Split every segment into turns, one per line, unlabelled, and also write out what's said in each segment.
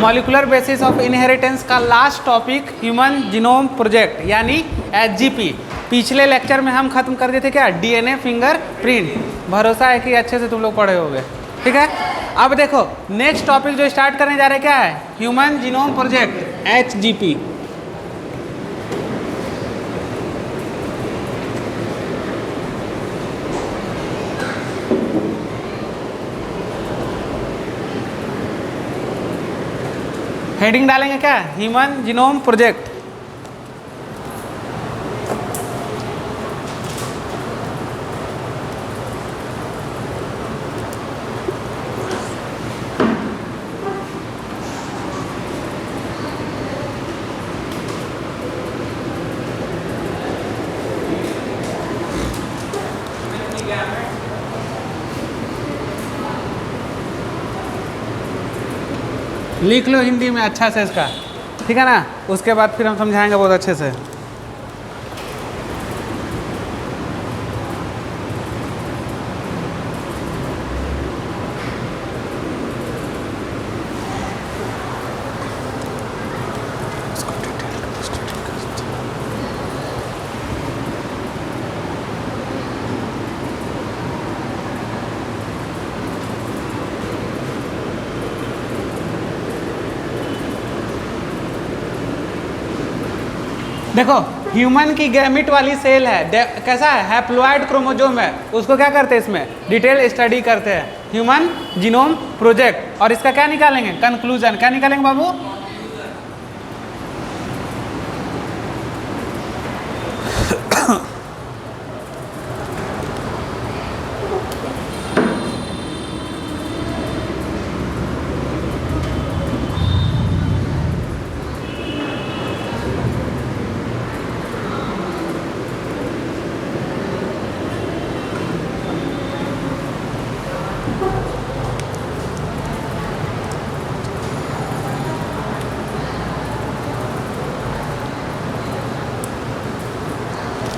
Molecular basis of inheritance का last topic human genome project यानी HGP। पिछले lecture में हम खत्म कर दिए थे क्या, DNA फिंगरप्रिंट। भरोसा है कि अच्छे से तुम लोग पढ़े होंगे, ठीक है। अब देखो नेक्स्ट टॉपिक जो स्टार्ट करने जा रहे हैं क्या है, human genome project HGP। Heading डालेंगे क्या, ह्यूमन जीनोम प्रोजेक्ट। लिख लो हिंदी में अच्छा से इसका, ठीक है ना। उसके बाद फिर हम समझाएंगे बहुत अच्छे से। देखो ह्यूमन की गैमिट वाली सेल है, कैसा है, हैप्लॉइड क्रोमोसोम है। उसको क्या करते हैं, इसमें डिटेल स्टडी करते हैं, ह्यूमन जीनोम प्रोजेक्ट। और इसका क्या निकालेंगे, कंक्लूजन। क्या निकालेंगे बाबू,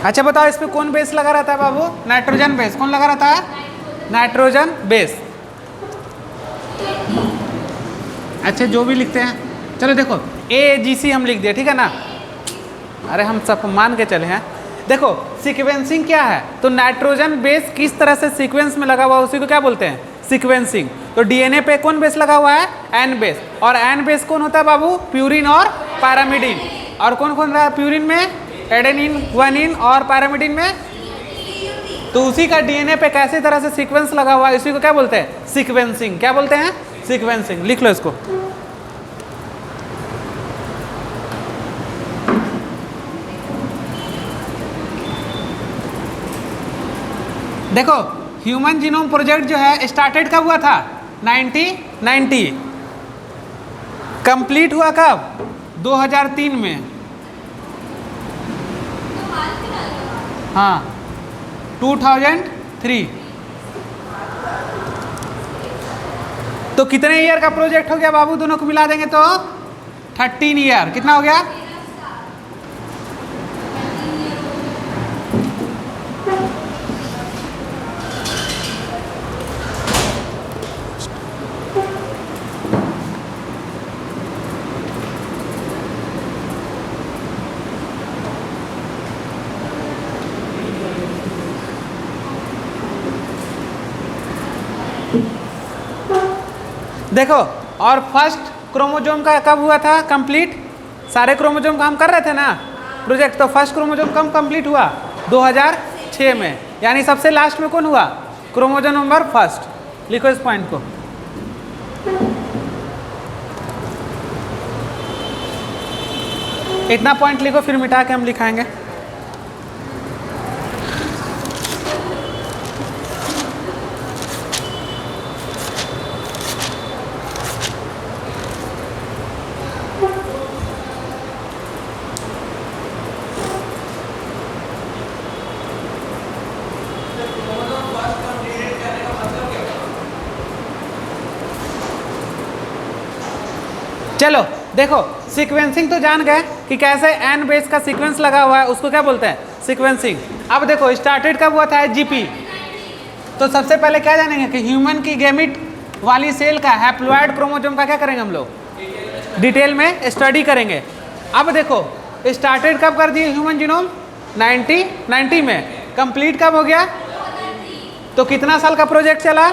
अच्छा बताओ इस पे कौन बेस लगा रहता है बाबू, नाइट्रोजन बेस। कौन लगा रहता है, नाइट्रोजन बेस। अच्छा जो भी लिखते हैं, चलो देखो AGC हम लिख दिए, ठीक है ना। अरे हम सब मान के चले हैं। देखो सीक्वेंसिंग क्या है, तो नाइट्रोजन बेस किस तरह से सीक्वेंस में लगा हुआ है उसी को क्या बोलते हैं, सीक्वेंसिंग। तो DNA पे कौन बेस लगा हुआ है, N बेस। और N बेस कौन होता है बाबू, प्यूरिन और पैरामिडिन। और कौन कौन रहा है प्यूरिन में, एडेनिन, ग्वानिन और पैरामिडिन में। तो उसी का DNA पे कैसे तरह से सीक्वेंस लगा हुआ है, इसी को क्या बोलते हैं, सीक्वेंसिंग। क्या बोलते हैं, सीक्वेंसिंग। लिख लो इसको। देखो ह्यूमन जीनोम प्रोजेक्ट जो है स्टार्टेड कब हुआ था, 1990। कंप्लीट हुआ कब, 2003 में। हाँ 2003। तो कितने ईयर का प्रोजेक्ट हो गया बाबू, दोनों को मिला देंगे तो 13 ईयर। कितना हो गया, देखो। और फर्स्ट क्रोमोसोम का कब हुआ था कंप्लीट, सारे क्रोमोसोम का हम कर रहे थे ना प्रोजेक्ट। तो फर्स्ट क्रोमोसोम कब कंप्लीट हुआ, 2006 में। यानी सबसे लास्ट में कौन हुआ, क्रोमोसोम नंबर फर्स्ट। लिखो इस पॉइंट को। इतना पॉइंट लिखो, फिर मिटा के हम लिखाएंगे। चलो देखो सीक्वेंसिंग तो जान गए कि कैसे N बेस का सीक्वेंस लगा हुआ है, उसको क्या बोलते हैं, सीक्वेंसिंग। अब देखो स्टार्टेड कब हुआ था, HGP। तो सबसे पहले क्या जानेंगे कि ह्यूमन की गैमिट वाली सेल का हैप्लॉइड क्रोमोसोम का क्या करेंगे हम लोग, डिटेल में स्टडी करेंगे। अब देखो स्टार्टेड कब कर दिए ह्यूमन जीनोम 90 में, कंप्लीट कब हो गया, तो कितना साल का प्रोजेक्ट चला।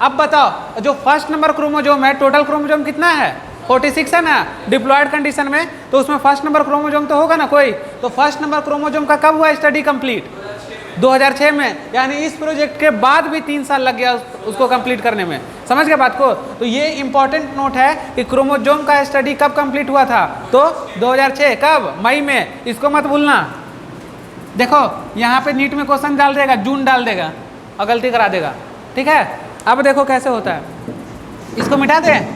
अब बताओ जो फर्स्ट नंबर क्रोमोजोम है, टोटल क्रोमोजोम कितना है 46 है ना डिप्लॉयड कंडीशन में, तो उसमें फर्स्ट नंबर क्रोमोजोम तो होगा ना कोई, तो फर्स्ट नंबर क्रोमोजोम का कब हुआ स्टडी कंप्लीट 2006 में, यानी इस प्रोजेक्ट के बाद भी 3 साल लग गया उसको कंप्लीट करने में। समझ गए बात को। तो ये इंपॉर्टेंट नोट है कि क्रोमोजोम का स्टडी कब कंप्लीट हुआ था, तो 2006 कब, मई में, इसको मत भूलना। देखो यहाँ पे नीट में क्वेश्चन डाल देगा, जून डाल देगा और गलती करा देगा, ठीक है। अब देखो कैसे होता है, इसको मिटा दें।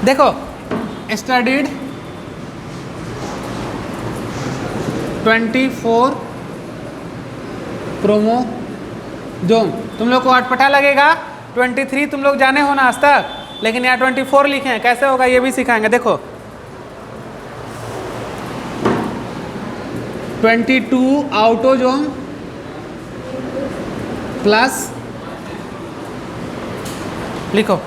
देखो स्टडीड 24 क्रोमोजोम, तुम लोग को अटपटा लगेगा, 23 तुम लोग जाने हो ना आज तक, लेकिन यहाँ 24 लिखे हैं, कैसे होगा ये भी सिखाएंगे। देखो 22 आउटोजोम प्लस लिखो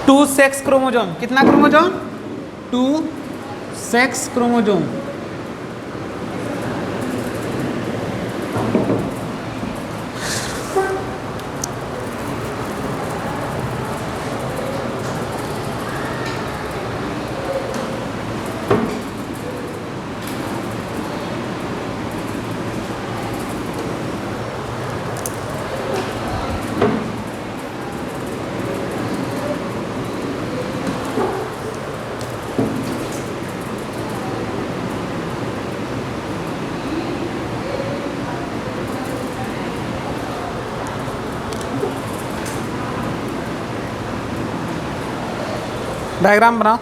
2 सेक्स क्रोमोजोम, कितना क्रोमोजोम 2 सेक्स क्रोमोजोम। डायग्राम बनाओ।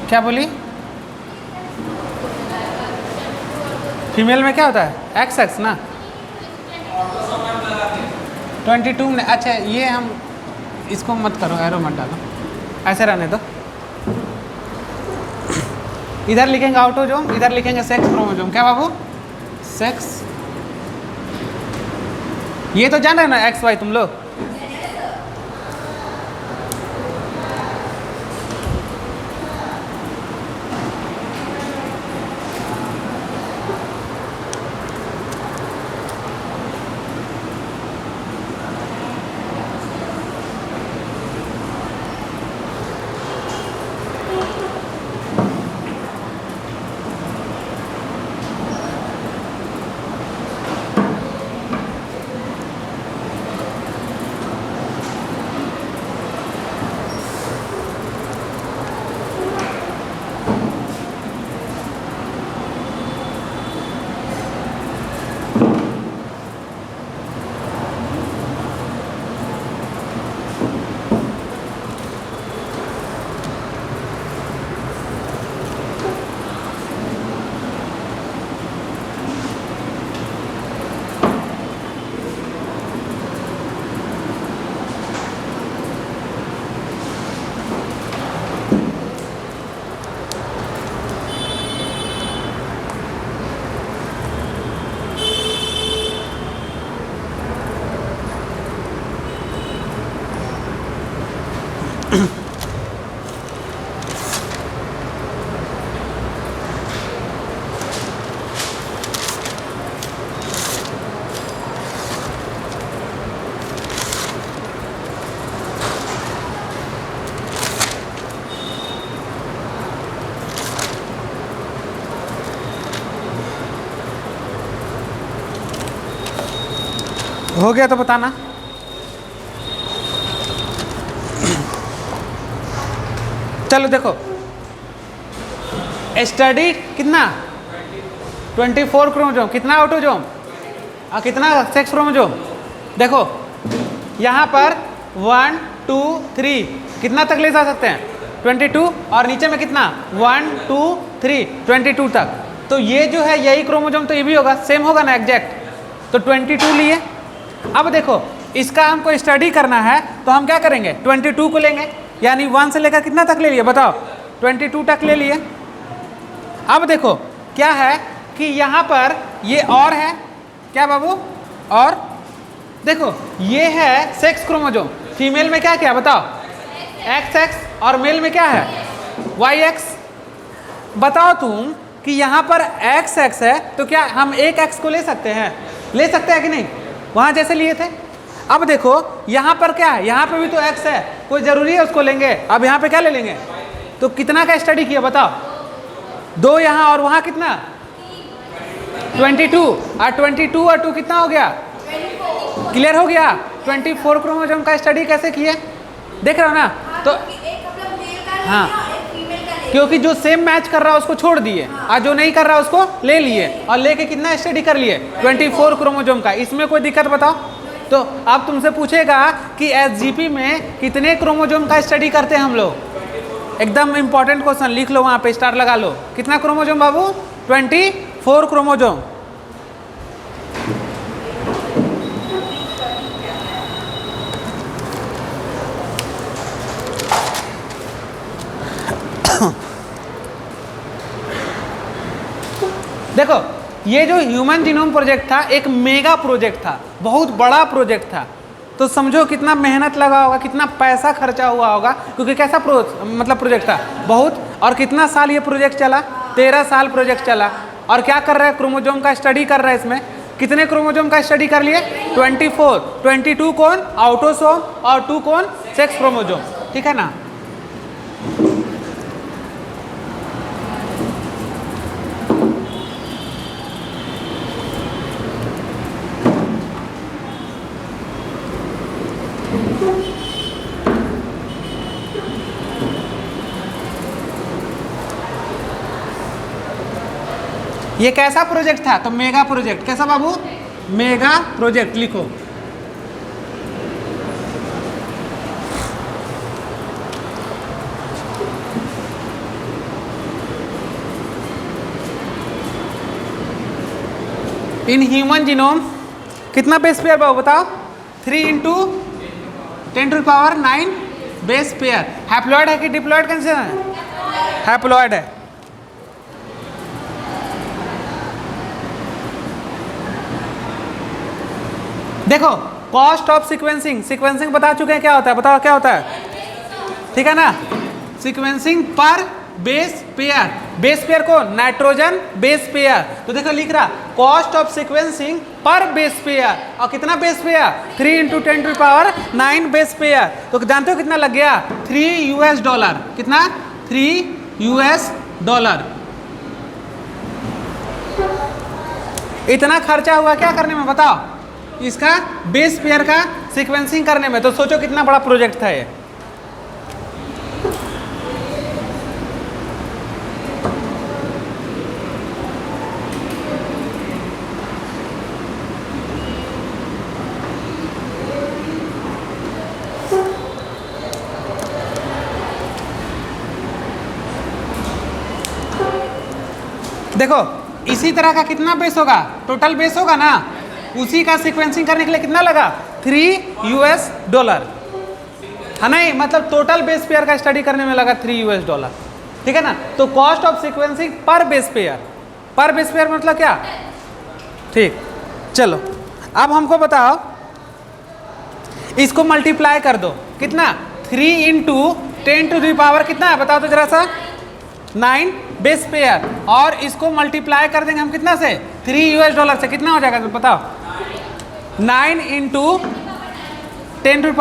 क्या बोली, फीमेल में क्या होता है एक्स एक्स ना 22 में। अच्छा ये हम इसको मत करो, एरो मत डालो, ऐसे रहने दो। इधर लिखेंगे आउटोजोम, इधर लिखेंगे सेक्स क्रोमोजोम। क्या बाबू सेक्स, ये तो जान रहे ना एक्स वाई तुम लोग। हो गया तो बताना। चलो देखो, स्टडी कितना 24 क्रोमोसोम, कितना ऑटोसोम और कितना सेक्स क्रोमोसोम। देखो यहाँ पर 1 2 3 कितना तक ले जा सकते हैं 22, और नीचे में कितना 1 2 3 22 तक। तो ये जो है यही क्रोमोसोम, तो ये भी होगा, सेम होगा ना एग्जैक्ट। तो 22 लिए। अब देखो इसका हमको स्टडी करना है तो हम क्या करेंगे 22 को लेंगे, यानी 1 से लेकर कितना तक ले लिए बताओ 22 तक ले लिए। अब देखो क्या है कि यहाँ पर ये और है क्या बाबू, और देखो ये है सेक्स क्रोमोसोम। फीमेल में क्या क्या बताओ XX, और मेल में क्या है YX। बताओ तुम कि यहाँ पर XX है तो क्या हम एक X को ले सकते हैं, ले सकते हैं कि नहीं, वहाँ जैसे लिए थे। अब देखो यहाँ पर क्या है, यहाँ पर भी तो X है, कोई ज़रूरी है उसको लेंगे। अब यहाँ पे क्या ले लेंगे, तो कितना का स्टडी किया बताओ 2 यहाँ और वहाँ कितना 22, और 22 और 2 कितना हो गया, क्लियर हो गया। 24 क्रोमोसोम का स्टडी कैसे किए देख रहे हो ना। तो हाँ, क्योंकि जो सेम मैच कर रहा है उसको छोड़ दिए और जो नहीं कर रहा है उसको ले लिए, और लेके कितना स्टडी कर लिए 24 क्रोमोसोम का। इसमें कोई दिक्कत बताओ। तो अब तुमसे पूछेगा कि SGP में कितने क्रोमोसोम का स्टडी करते हैं हम लोग, एकदम इंपॉर्टेंट क्वेश्चन, लिख लो वहाँ पे, स्टार लगा लो। कितना क्रोमोसोम बाबू 24 क्रोमोसोम। देखो ये जो ह्यूमन जीनोम प्रोजेक्ट था एक मेगा प्रोजेक्ट था, बहुत बड़ा प्रोजेक्ट था। तो समझो कितना मेहनत लगा होगा, कितना पैसा खर्चा हुआ होगा, क्योंकि कैसा मतलब प्रोजेक्ट था बहुत। और कितना साल ये प्रोजेक्ट चला 13 साल प्रोजेक्ट चला। और क्या कर रहा है क्रोमोसोम का स्टडी कर रहा है। इसमें कितने क्रोमोसोम का स्टडी कर लिए 24, 22 कौन ऑटोसोम और 2 कौन सेक्स क्रोमोसोम, ठीक है ना। ये कैसा प्रोजेक्ट था, तो मेगा प्रोजेक्ट। कैसा बाबू, मेगा प्रोजेक्ट लिखो। इन ह्यूमन जीनोम कितना बेस पेयर बाबू बताओ 3 × 10⁹ बेस पेयर। हैप्लॉइड है कि डिप्लॉइड कैसे है, हैप्लॉइड है। देखो कॉस्ट ऑफ सीक्वेंसिंग, सीक्वेंसिंग बता चुके हैं क्या होता है, बताओ क्या होता है, ठीक है ना। सीक्वेंसिंग पर बेस पेयर, बेस पेयर को नाइट्रोजन बेस पेयर। तो देखो लिख रहा कॉस्ट ऑफ सीक्वेंसिंग पर बेस पेयर, और कितना बेस पेयर 3 × 10⁹ बेस पेयर। तो जानते हो कितना लग गया $3। कितना $3। इतना खर्चा हुआ क्या करने में बताओ, इसका बेस पेयर का सीक्वेंसिंग करने में। तो सोचो कितना बड़ा प्रोजेक्ट था ये। देखो इसी तरह का कितना बेस होगा, टोटल बेस होगा ना, उसी का सीक्वेंसिंग करने के लिए कितना लगा $3, है नहीं, मतलब टोटल बेस पेयर का स्टडी करने में लगा $3, ठीक है ना। तो कॉस्ट ऑफ सीक्वेंसिंग पर बेस पेयर मतलब क्या, ठीक। चलो अब हमको बताओ, इसको मल्टीप्लाई कर दो, कितना 3 × 10⁻, कितना है बताओ तो जरा सा 9 बेस पेयर, और इसको मल्टीप्लाई कर देंगे हम कितना से $3 से, कितना हो जाएगा तो बताओ 9 × 10⁹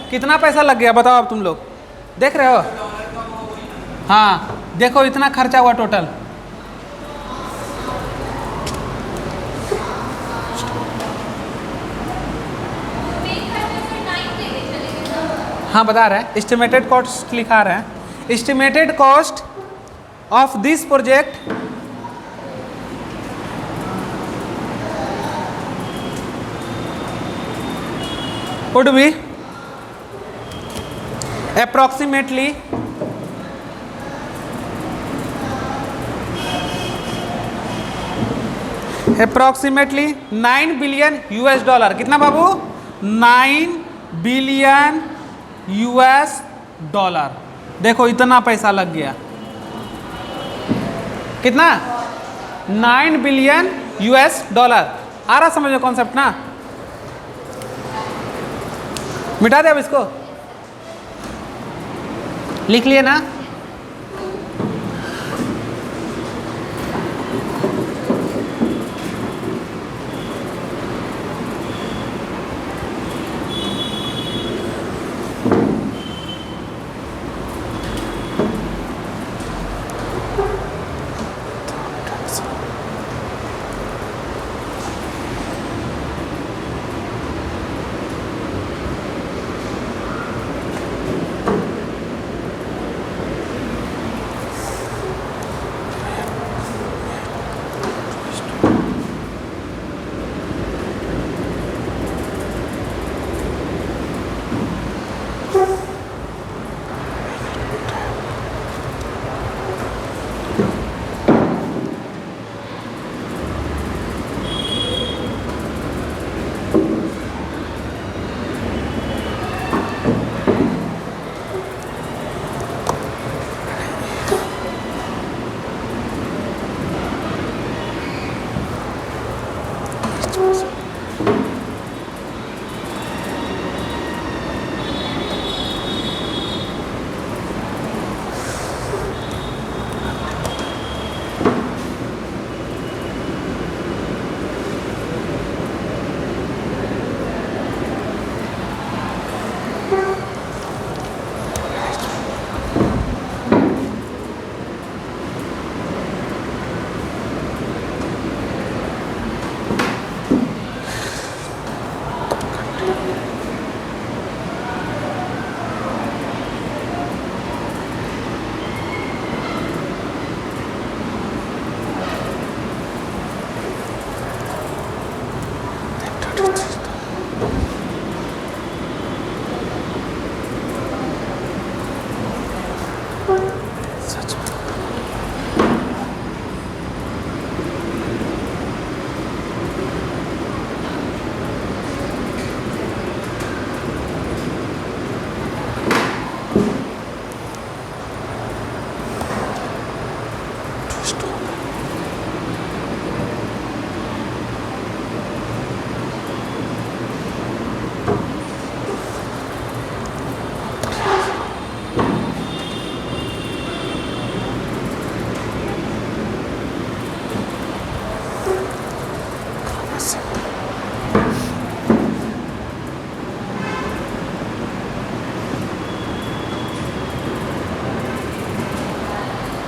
कितना पैसा लग गया बताओ। अब तुम लोग देख रहे हो, हाँ देखो इतना खर्चा हुआ टोटल। हाँ बता रहे हैं, एस्टिमेटेड कॉस्ट लिखा रहे हैं। Estimated cost of this project would be approximately $9 billion US। कितना बाबू? 9 बिलियन US। देखो इतना पैसा लग गया। कितना? 9 बिलियन US। आ रहा समझ में कॉन्सेप्ट ना? मिटा दे अब इसको, लिख लिए ना?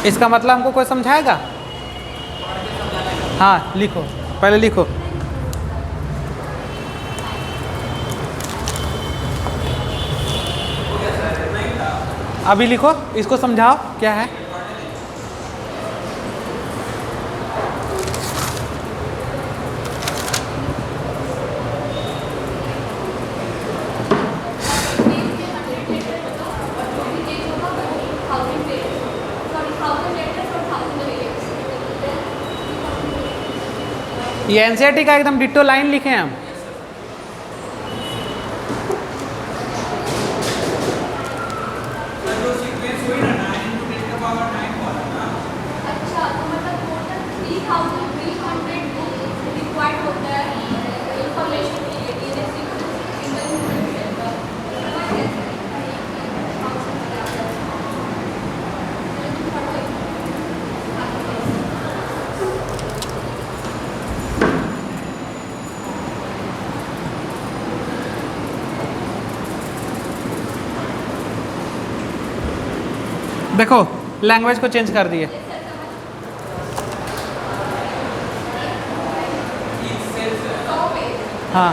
इसका मतलब हमको कोई समझाएगा? हाँ लिखो, पहले लिखो। अभी लिखो, इसको समझाओ क्या है। ये एनसीईआरटी का एकदम डिट्टो लाइन लिखे हैं हम। देखो लैंग्वेज को चेंज कर दिए। हाँ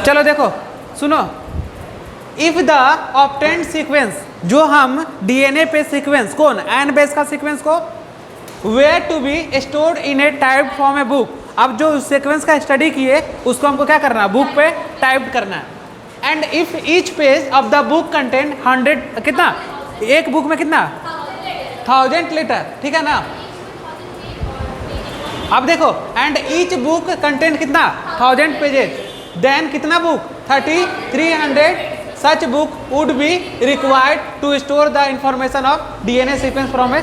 चलो देखो सुनो, इफ द ऑब्टेन्ड सीक्वेंस, जो हम डीएनए पे सीक्वेंस कौन एन बेस का सीक्वेंस को were to be stored in a type form a book, अब जो सीक्वेंस का स्टडी किए उसको हमको क्या करना है, बुक पे टाइप करना है। And if each page of the book content 100 कितना, एक बुक में कितना 1000 लेटर, ठीक है ना। अब देखो एंड ईच बुक कंटेंट कितना 1000 पेजेस, देन कितना book 3300 such book would be required to store the information of DNA sequence from a.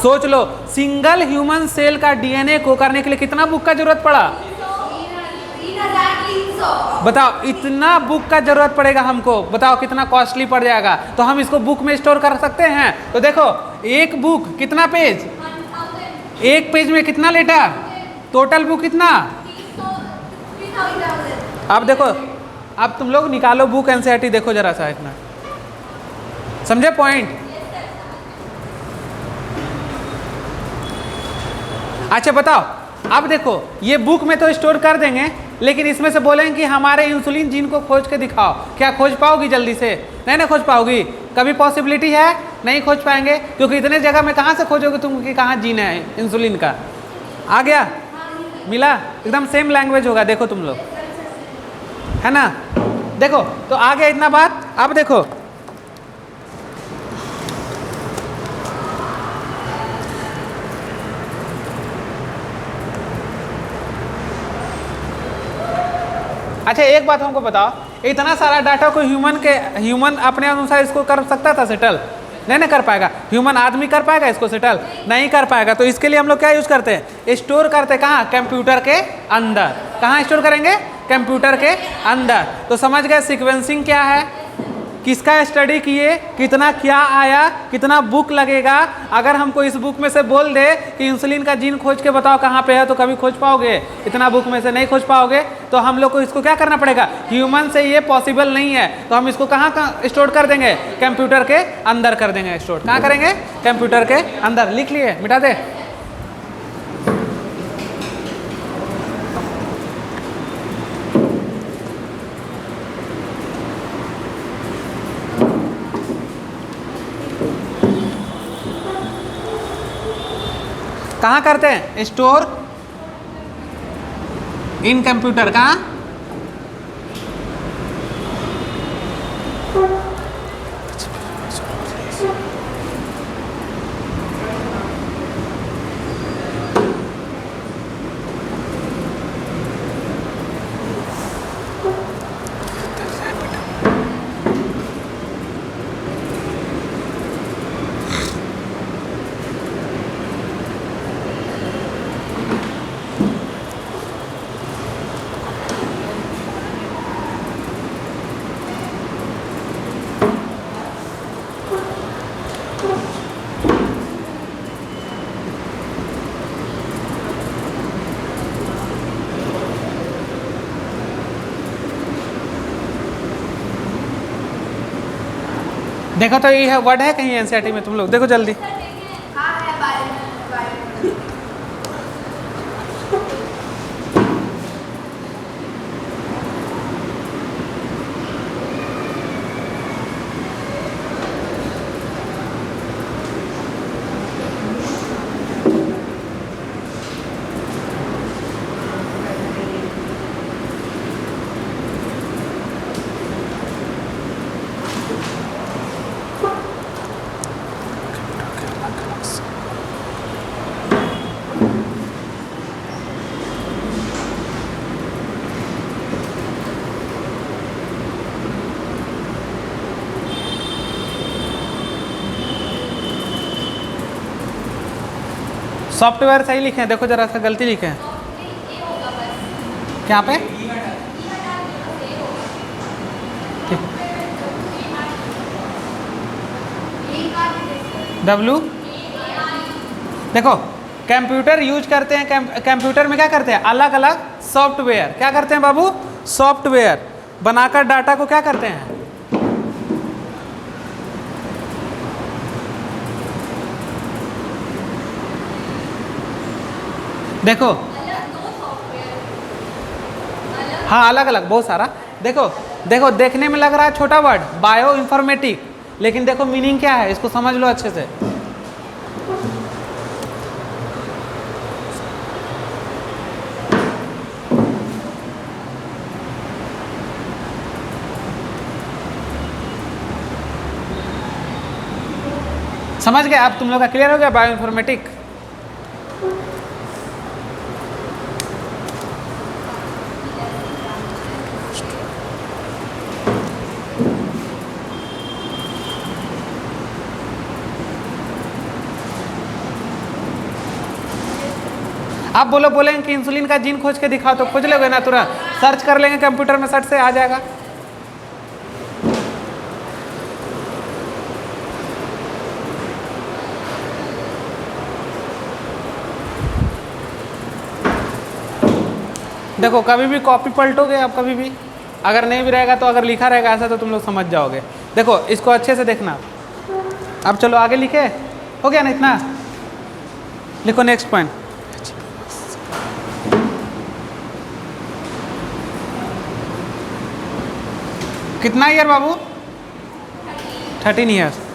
सोच लो सिंगल ह्यूमन सेल का डीएनए को करने के लिए कितना बुक का जरूरत पड़ा, बताओ इतना बुक का जरूरत पड़ेगा हमको, बताओ कितना कॉस्टली पड़ जाएगा। तो हम इसको बुक में स्टोर कर सकते हैं। तो देखो एक बुक कितना पेज, एक पेज में कितना लेटर, टोटल बुक कितना। अब देखो अब तुम लोग निकालो बुक एनसीईआरटी, देखो जरा सा इतना, समझे पॉइंट। अच्छा बताओ, अब देखो ये बुक में तो स्टोर कर देंगे, लेकिन इसमें से बोलेंगे कि हमारे इंसुलिन जीन को खोज के दिखाओ, क्या खोज पाओगी जल्दी से, नहीं ना खोज पाओगी, कभी पॉसिबिलिटी है, नहीं खोज पाएंगे, क्योंकि इतने जगह में कहाँ से खोजोगे तुम कि कहाँ जीन है इंसुलिन का। आ गया, मिला, एकदम सेम लैंग्वेज होगा, देखो तुम लोग, है ना। देखो तो आ गया इतना बात। अब देखो अच्छा एक बात हमको बताओ, इतना सारा डाटा को ह्यूमन अपने अनुसार इसको कर सकता था सेटल, नहीं ना कर पाएगा। ह्यूमन आदमी कर पाएगा इसको सेटल, नहीं कर पाएगा। तो इसके लिए हम लोग क्या यूज करते हैं, स्टोर करते हैं कहाँ, कंप्यूटर के अंदर। कहाँ स्टोर करेंगे, कंप्यूटर के अंदर। तो समझ गए सीक्वेंसिंग क्या है, किसका स्टडी किए, कितना क्या आया, कितना बुक लगेगा। अगर हमको इस बुक में से बोल दे कि इंसुलिन का जीन खोज के बताओ कहाँ पे है, तो कभी खोज पाओगे, इतना बुक में से नहीं खोज पाओगे। तो हम लोग को इसको क्या करना पड़ेगा, ह्यूमन से ये पॉसिबल नहीं है, तो हम इसको कहाँ स्टोर कर देंगे, कंप्यूटर के अंदर कर देंगे स्टोर। कहाँ करेंगे, कंप्यूटर के अंदर। लिख लिए, मिटा दे। कहाँ करते हैं, स्टोर इन कंप्यूटर। कहाँ, देखो तो ये है वर्ड है कहीं एनसीईआरटी में, तुम लोग देखो जल्दी। सॉफ्टवेयर सही लिखे हैं, देखो जरा सा गलती लिखे हैं क्या पे, W। देखो कंप्यूटर यूज करते हैं, कंप्यूटर में क्या करते हैं, अलग अलग सॉफ्टवेयर क्या करते हैं बाबू, सॉफ्टवेयर बनाकर डाटा को क्या करते हैं, देखो हाँ अलग अलग बहुत सारा। देखो देखो देखने में लग रहा है छोटा वर्ड बायो इन्फॉर्मेटिक, लेकिन देखो मीनिंग क्या है, इसको समझ लो अच्छे से। समझ गए? अब तुम लोग का क्लियर हो गया बायो इन्फॉर्मेटिक? आप बोलेंगे कि इंसुलिन का जीन खोज के दिखाओ, तो खोज लोगे ना, तुरंत सर्च कर लेंगे कंप्यूटर में, सर्च से आ जाएगा। देखो कभी भी कॉपी पलटोगे आप, कभी भी अगर नहीं भी रहेगा तो अगर लिखा रहेगा ऐसा तो तुम लोग समझ जाओगे। देखो इसको अच्छे से देखना। अब चलो आगे लिखे, हो गया ना इतना? लिखो नेक्स्ट पॉइंट। कितना ईयर बाबू? 13 ईयर्स।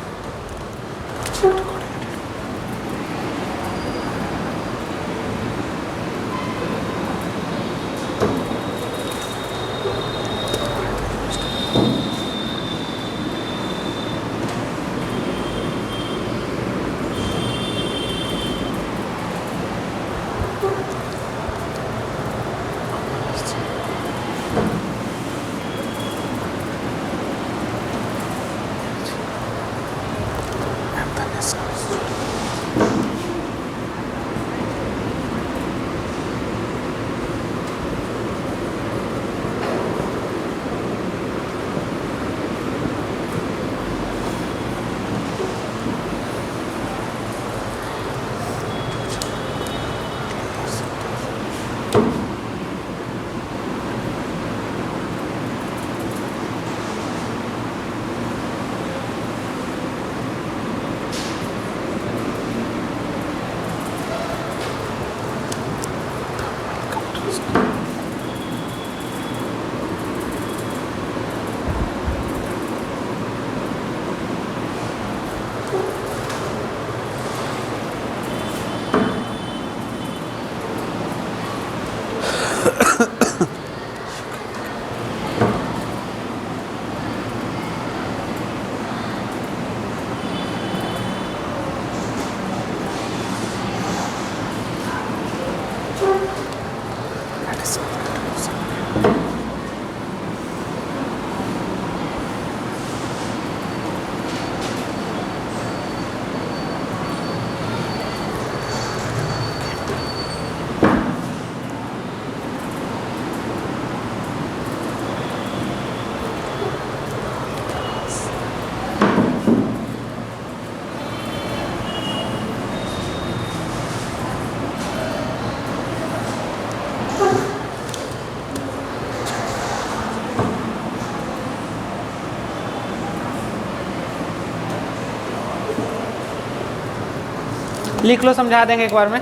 लिख लो, समझा देंगे एक बार में।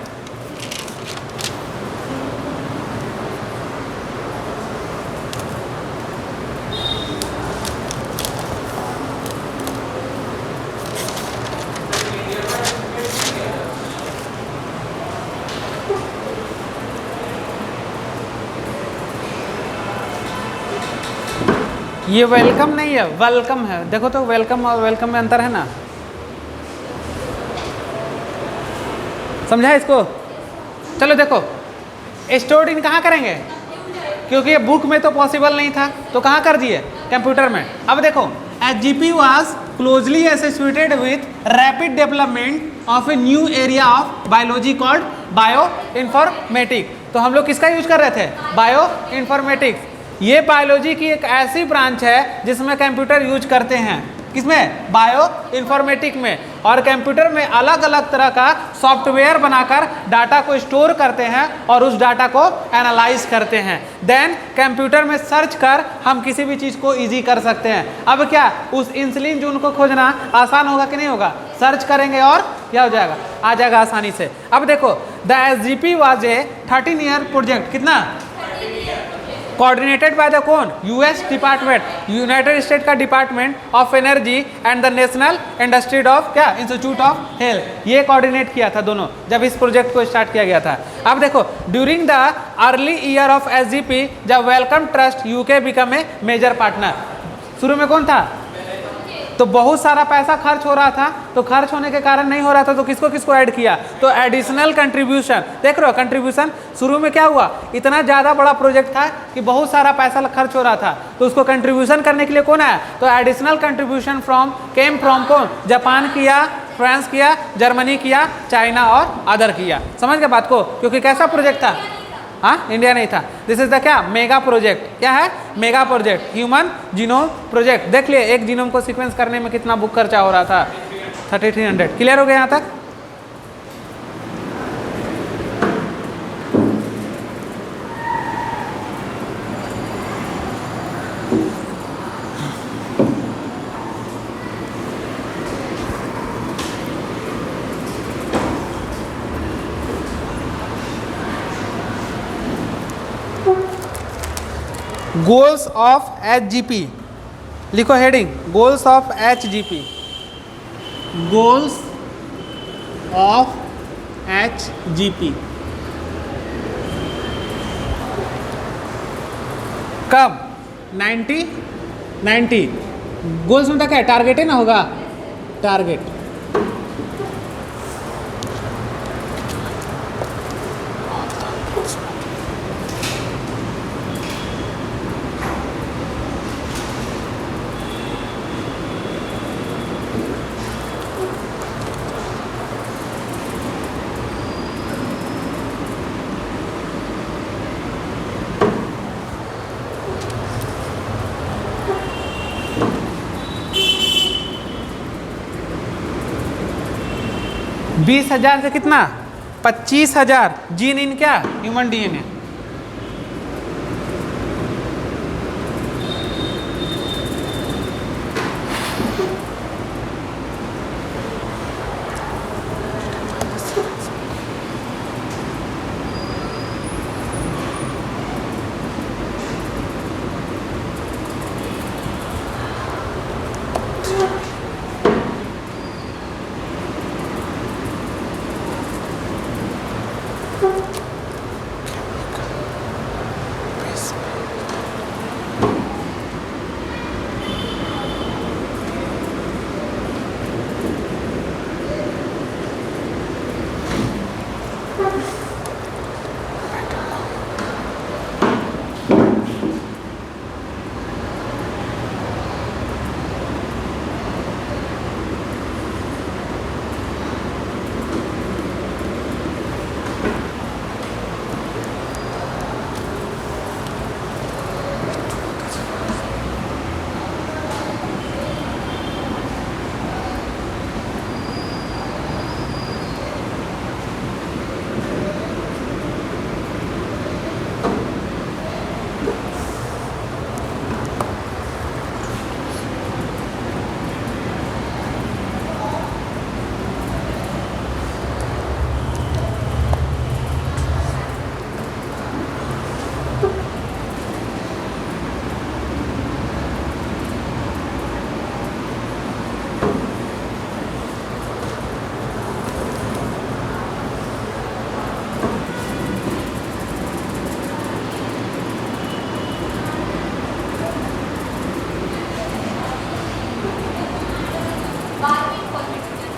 ये वेलकम नहीं है, वेलकम है। देखो तो वेलकम और वेलकम में अंतर है ना, समझा इसको? चलो देखो, स्टोर्ड इन कहाँ करेंगे, क्योंकि ये बुक में तो पॉसिबल नहीं था, तो कहाँ कर दिए? कंप्यूटर में। अब देखो, HGP was closely associated with rapid development of a new area of biology called bio informatic. तो हम लोग किसका यूज कर रहे थे? Bio informatics. ये बायोलॉजी की एक ऐसी ब्रांच है जिसमें कंप्यूटर यूज करते हैं। किसमें? बायो इन्फॉर्मेटिक में। और कंप्यूटर में अलग अलग तरह का सॉफ्टवेयर बनाकर डाटा को स्टोर करते हैं और उस डाटा को एनालाइज करते हैं। देन कंप्यूटर में सर्च कर हम किसी भी चीज़ को इजी कर सकते हैं। अब क्या उस इंसुलिन जो उनको खोजना आसान होगा कि नहीं होगा? सर्च करेंगे और क्या हो जाएगा? आ जाएगा आसानी से। अब देखो, the SGP was a 13 year project. कितना? कोऑर्डिनेटेड बाय द कौन, यूएस डिपार्टमेंट, यूनाइटेड स्टेट का department of energy and the national industry of क्या, इंस्टीट्यूट ऑफ हेल्थ, ये कोऑर्डिनेट किया था दोनों जब इस प्रोजेक्ट को स्टार्ट किया गया था। अब देखो during the early year of SGP जब Wellcome Trust UK become a major partner, शुरू में कौन था, तो बहुत सारा पैसा खर्च हो रहा था, तो खर्च होने के कारण नहीं हो रहा था, तो किसको किसको ऐड किया, तो एडिशनल कंट्रीब्यूशन, देख रहे हो कंट्रीब्यूशन, शुरू में क्या हुआ, इतना ज़्यादा बड़ा प्रोजेक्ट था कि बहुत सारा पैसा खर्च हो रहा था, तो उसको कंट्रीब्यूशन करने के लिए कौन आया, तो एडिशनल कंट्रीब्यूशन केम फ्रॉम कौन, जापान किया, फ्रांस किया, जर्मनी किया, चाइना और अदर किया। समझ गए बात को, क्योंकि कैसा प्रोजेक्ट था, हाँ इंडिया नहीं था। दिस इज द क्या, मेगा प्रोजेक्ट, क्या है, mega project, human genome project. देख लिए एक जीनोम को सीक्वेंस करने में कितना बुक खर्चा हो रहा था, 3300। क्लियर हो गया यहाँ तक। गोल्स ऑफ एचजीपी, लिखो heading, goals of HGP, goals of HGP. कब, 90 गोल्स में क्या है, टारगेट है ना, होगा टारगेट। बीस हजार से कितना, 25,000 जीन इन क्या, ह्यूमन डीएनए।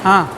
हाँ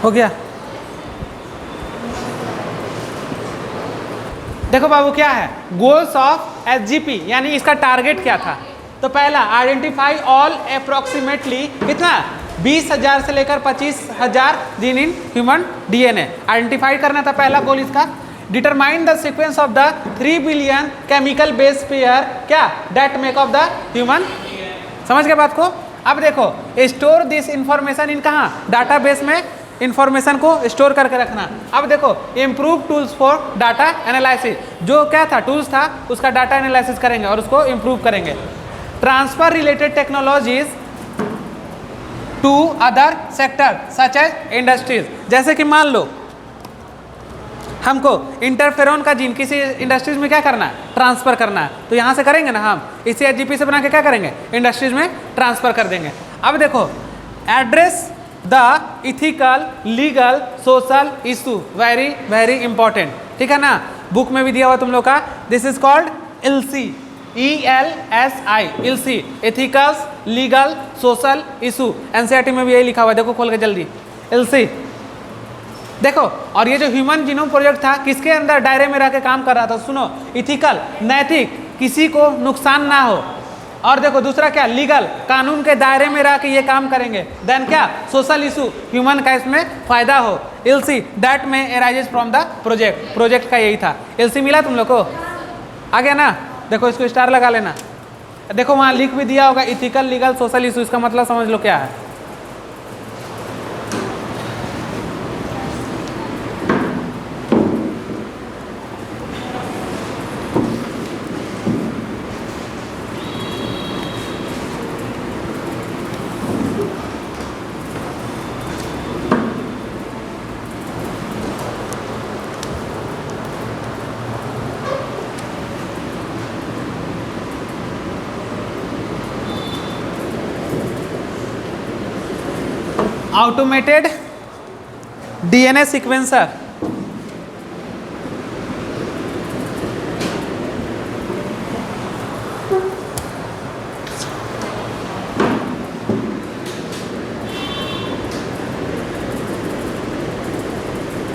हो गया। देखो बाबू क्या है गोल्स ऑफ एसजीपी, यानी इसका टारगेट क्या था। तो पहला आइडेंटिफाई ऑल अप्रोक्सीमेटली कितना 20,000 से लेकर 25,000 gene in human DNA identify करना था पहला गोल इसका। Determine the sequence of the 3 billion chemical base pair क्या that make of the human. समझ गए बात को। अब देखो स्टोर दिस इंफॉर्मेशन इन कहाँ डाटाबेस में इंफॉर्मेशन को स्टोर करके रखना। अब देखो improve tools for data analysis, जो क्या था टूल्स था उसका डाटा एनालिसिस करेंगे और उसको इम्प्रूव करेंगे। Transfer related technologies to other sector such as industries, जैसे कि मान लो हमको इंटरफेरोन का जीन किसी इंडस्ट्रीज में क्या करना है ट्रांसफर करना है, तो यहाँ से करेंगे ना हम इसी एचजीपी से बना के क्या करेंगे इंडस्ट्रीज में ट्रांसफर कर देंगे। अब देखो address the ethical legal social issue, very very important, ठीक है ना। बुक में भी दिया हुआ तुम लोग का, this is called ELSI, ELSI ELSI, ethicals legal social issue. NCERT में भी यही लिखा हुआ है, देखो खोल के जल्दी इल्सी। देखो और ये जो ह्यूमन जीनोम प्रोजेक्ट था किसके अंदर दायरे में रह के काम कर रहा था, सुनो इथिकल नैतिक, किसी को नुकसान ना हो, और देखो दूसरा क्या लीगल कानून के दायरे में रह के ये काम करेंगे। देन क्या सोशल इशू ह्यूमन का इसमें फायदा हो। इल्सी दैट में arises from the project, project का यही था। इल्सी मिला तुम लोग को, आ गया ना। देखो इसको स्टार लगा लेना। देखो वहाँ लिख भी दिया होगा इथिकल लीगल सोशल इशू, इसका मतलब समझ लो क्या है। ऑटोमेटेड डीएनए सीक्वेंसर,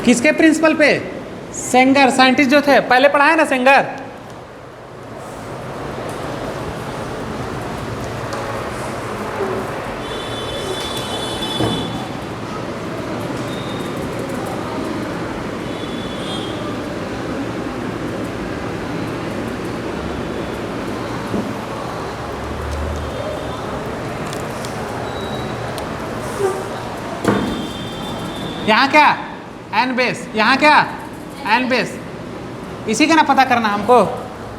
किसके प्रिंसिपल पे सेंगर साइंटिस्ट जो थे पहले पढ़ा है ना सेंगर। यहाँ क्या एन बेस, यहाँ क्या एन बेस, इसी का ना पता करना हमको।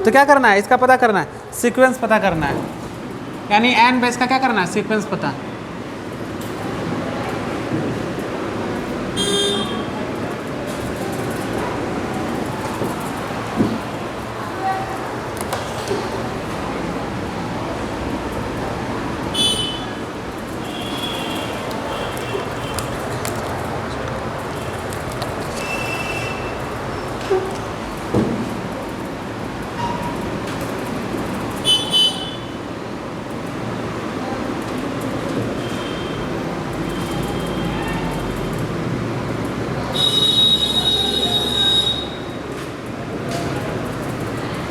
तो क्या करना है इसका पता करना है सीक्वेंस पता करना है, यानी एन बेस का क्या करना है सीक्वेंस पता।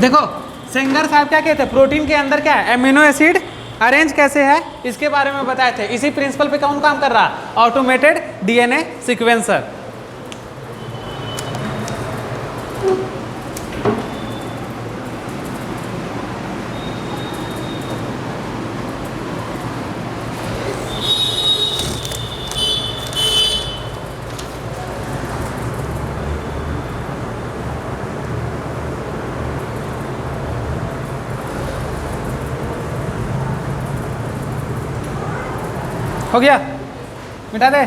देखो सेंगर साहब क्या कहते हैं, प्रोटीन के अंदर क्या है, एमिनो एसिड अरेंज कैसे है इसके बारे में बताए थे। इसी प्रिंसिपल पे कौन काम कर रहा है, ऑटोमेटेड डीएनए सीक्वेंसर। हो गया, मिटा दे।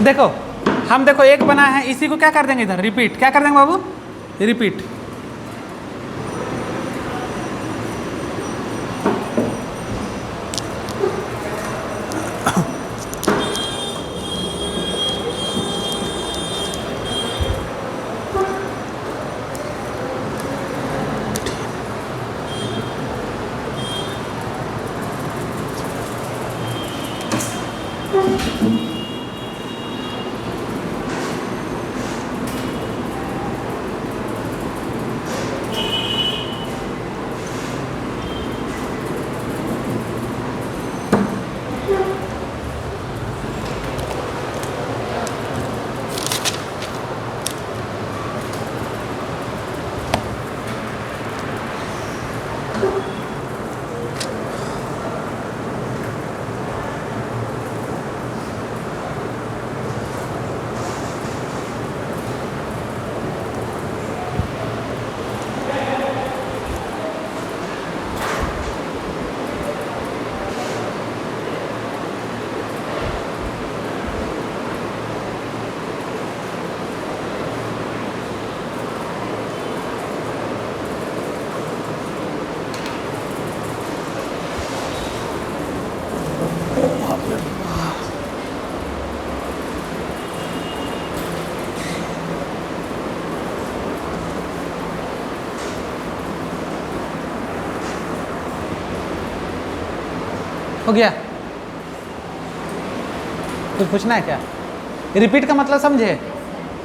देखो हम देखो एक बना है, इसी को क्या कर देंगे इधर रिपीट, क्या कर देंगे बाबू, रिपीट। हो गया, कुछ पूछना है क्या, रिपीट का मतलब समझे,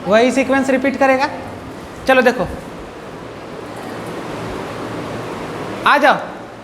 वही सीक्वेंस रिपीट करेगा। चलो देखो आ जाओ,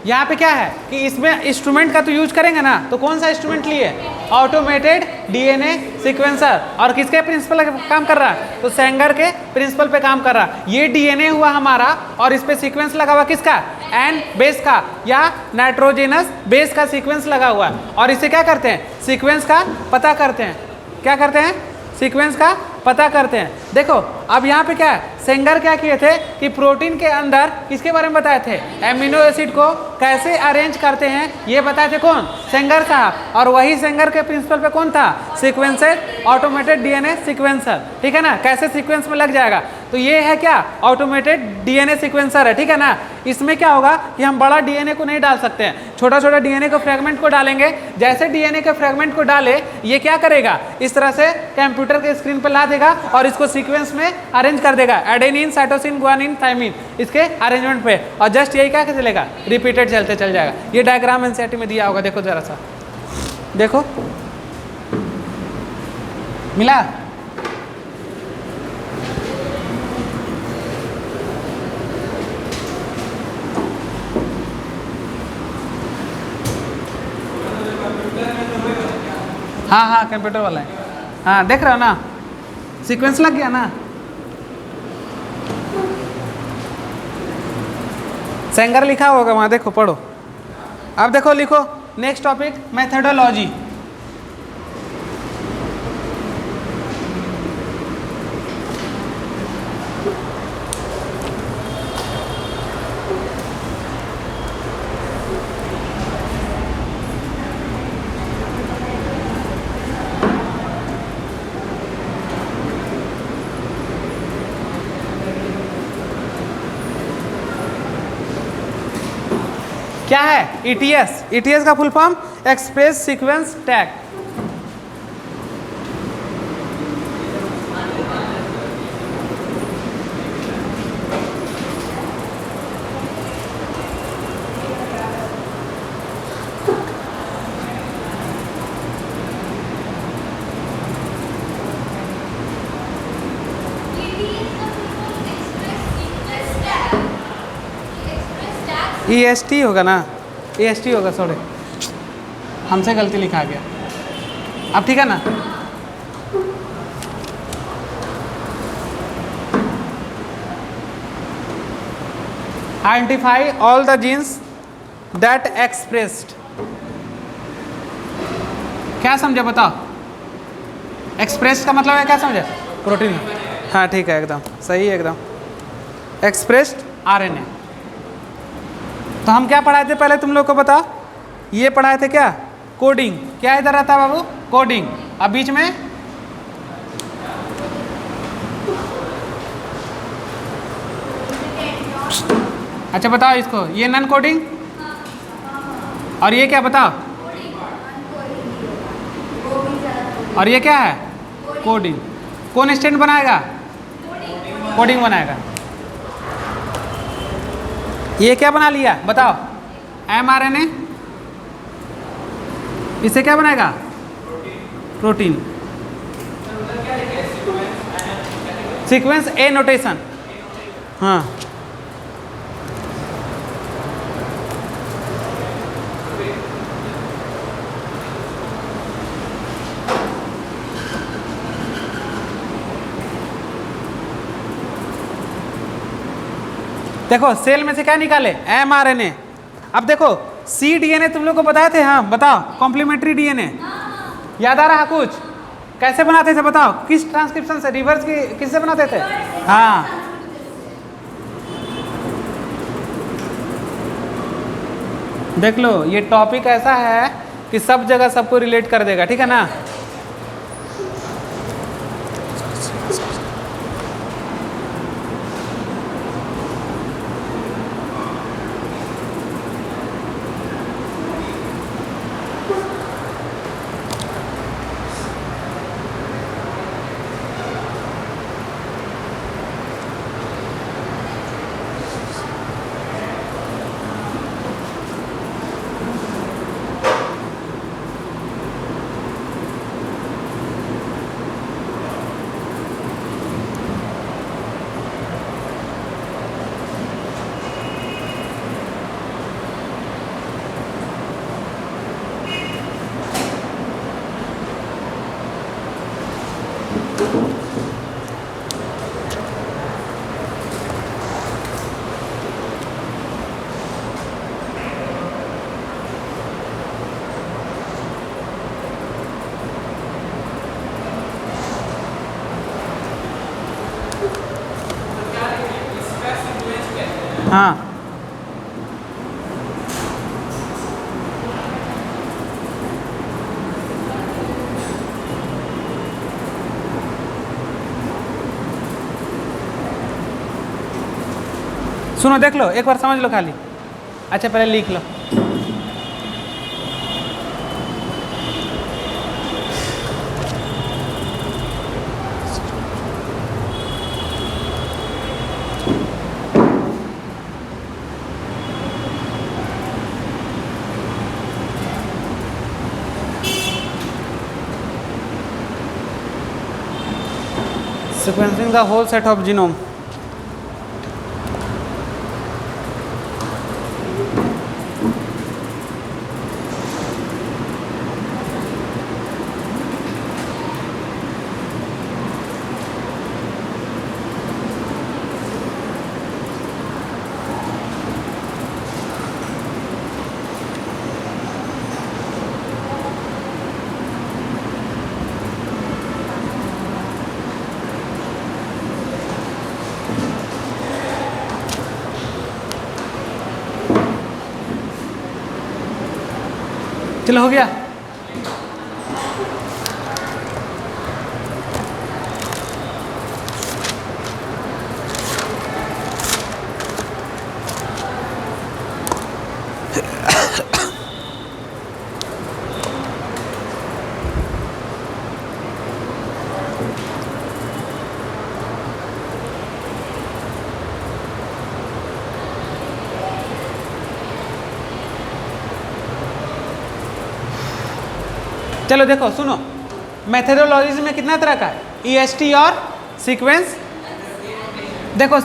यहाँ पे क्या है कि इसमें इंस्ट्रूमेंट का तो यूज करेंगे ना, तो कौन सा इंस्ट्रूमेंट लिए? Automated DNA sequencer. और किसके प्रिंसिपल काम कर रहा है? तो सेंगर के प्रिंसिपल पे काम कर रहा है। ये डीएनए हुआ हमारा और इस पे सीक्वेंस लगा हुआ किसका? एन बेस का या नाइट्रोजेनस बेस का सीक्वेंस लगा हुआ है। और इसे क्या करते हैं? सीक्वेंस का पता करते हैं। क्या करते हैं? सीक्वेंस का पता करते हैं। देखो अब यहाँ पे क्या है, सेंगर क्या किए थे कि प्रोटीन के अंदर किसके बारे में बताए थे? एमिनो एसिड को कैसे अरेंज करते हैं ये बताए थे कौन? सेंगर साहब। और वही सेंगर के प्रिंसिपल पे कौन था? सीक्वेंसर, ऑटोमेटेड डीएनए सीक्वेंसर, ठीक है ना, कैसे सीक्वेंस में लग जाएगा। तो ये है क्या? ऑटोमेटेड डीएनए सीक्वेंसर है, ठीक है ना। इसमें क्या होगा कि हम बड़ा डीएनए को नहीं डाल सकते हैं, छोटा छोटा डीएनए को फ्रेगमेंट को डालेंगे। जैसे डीएनए के फ्रेगमेंट को डाले ये क्या करेगा? इस तरह से कंप्यूटर के स्क्रीन पर ला देगा और इसको सीक्वेंस में अरेंज कर देगा, एडेनिन, साइटोसिन, गुआनिन, थाइमिन, इसके अरेंजमेंट पे। और जस्ट यही क्या चलेगा? रिपीटेड चलते चल जाएगा। ये डायग्राम एनसीईआरटी में दिया होगा, देखो जरा सा, देखो मिला। हाँ हाँ कंप्यूटर वाला है, हाँ देख रहे हो ना, सीक्वेंस लग गया ना। सेंगर लिखा होगा वहाँ, देखो पढ़ो। अब देखो लिखो नेक्स्ट टॉपिक, मेथडोलॉजी। क्या है? ETS। ETS का full form express sequence tag. EST होगा ना, EST होगा, सॉरी हमसे गलती लिखा गया। अब ठीक है ना। Identify all the genes that expressed. क्या समझे बताओ? एक्सप्रेस का मतलब है क्या समझे? प्रोटीन। हाँ ठीक है, एकदम सही है, एकदम एक्सप्रेस्ड RNA। तो हम क्या पढ़ाए थे पहले तुम लोग को बताओ? ये पढ़ाए थे क्या? कोडिंग। क्या इधर रहता है बाबू? कोडिंग। अब बीच में अच्छा बताओ इसको, ये नॉन कोडिंग और ये क्या बताओ? और ये क्या है? कोडिंग। कौन स्टैंड बनाएगा? कोडिंग बनाएगा। ये क्या बना लिया बताओ? mRNA। इसे क्या बनाएगा? प्रोटीन। सीक्वेंस ए नोटेशन। हाँ देखो सेल में से क्या निकाले? mRNA। अब देखो cDNA तुम लोग को बताए थे, हाँ बताओ, कॉम्प्लीमेंट्री डीएनए याद आ रहा कुछ? कैसे बनाते थे बताओ? किस ट्रांसक्रिप्शन से? रिवर्स की किससे बनाते थे? हाँ देख लो, ये टॉपिक ऐसा है कि सब जगह सबको रिलेट कर देगा, ठीक है ना। हाँ सुनो देख लो, एक बार समझ लो खाली। अच्छा पहले लिख लो। Sequencing the whole set of genome. चलो हो गया। चलो देखो सुनो, मेथडोलॉजी में कितना तरह का है, ईएसटी और सीक्वेंस। देखो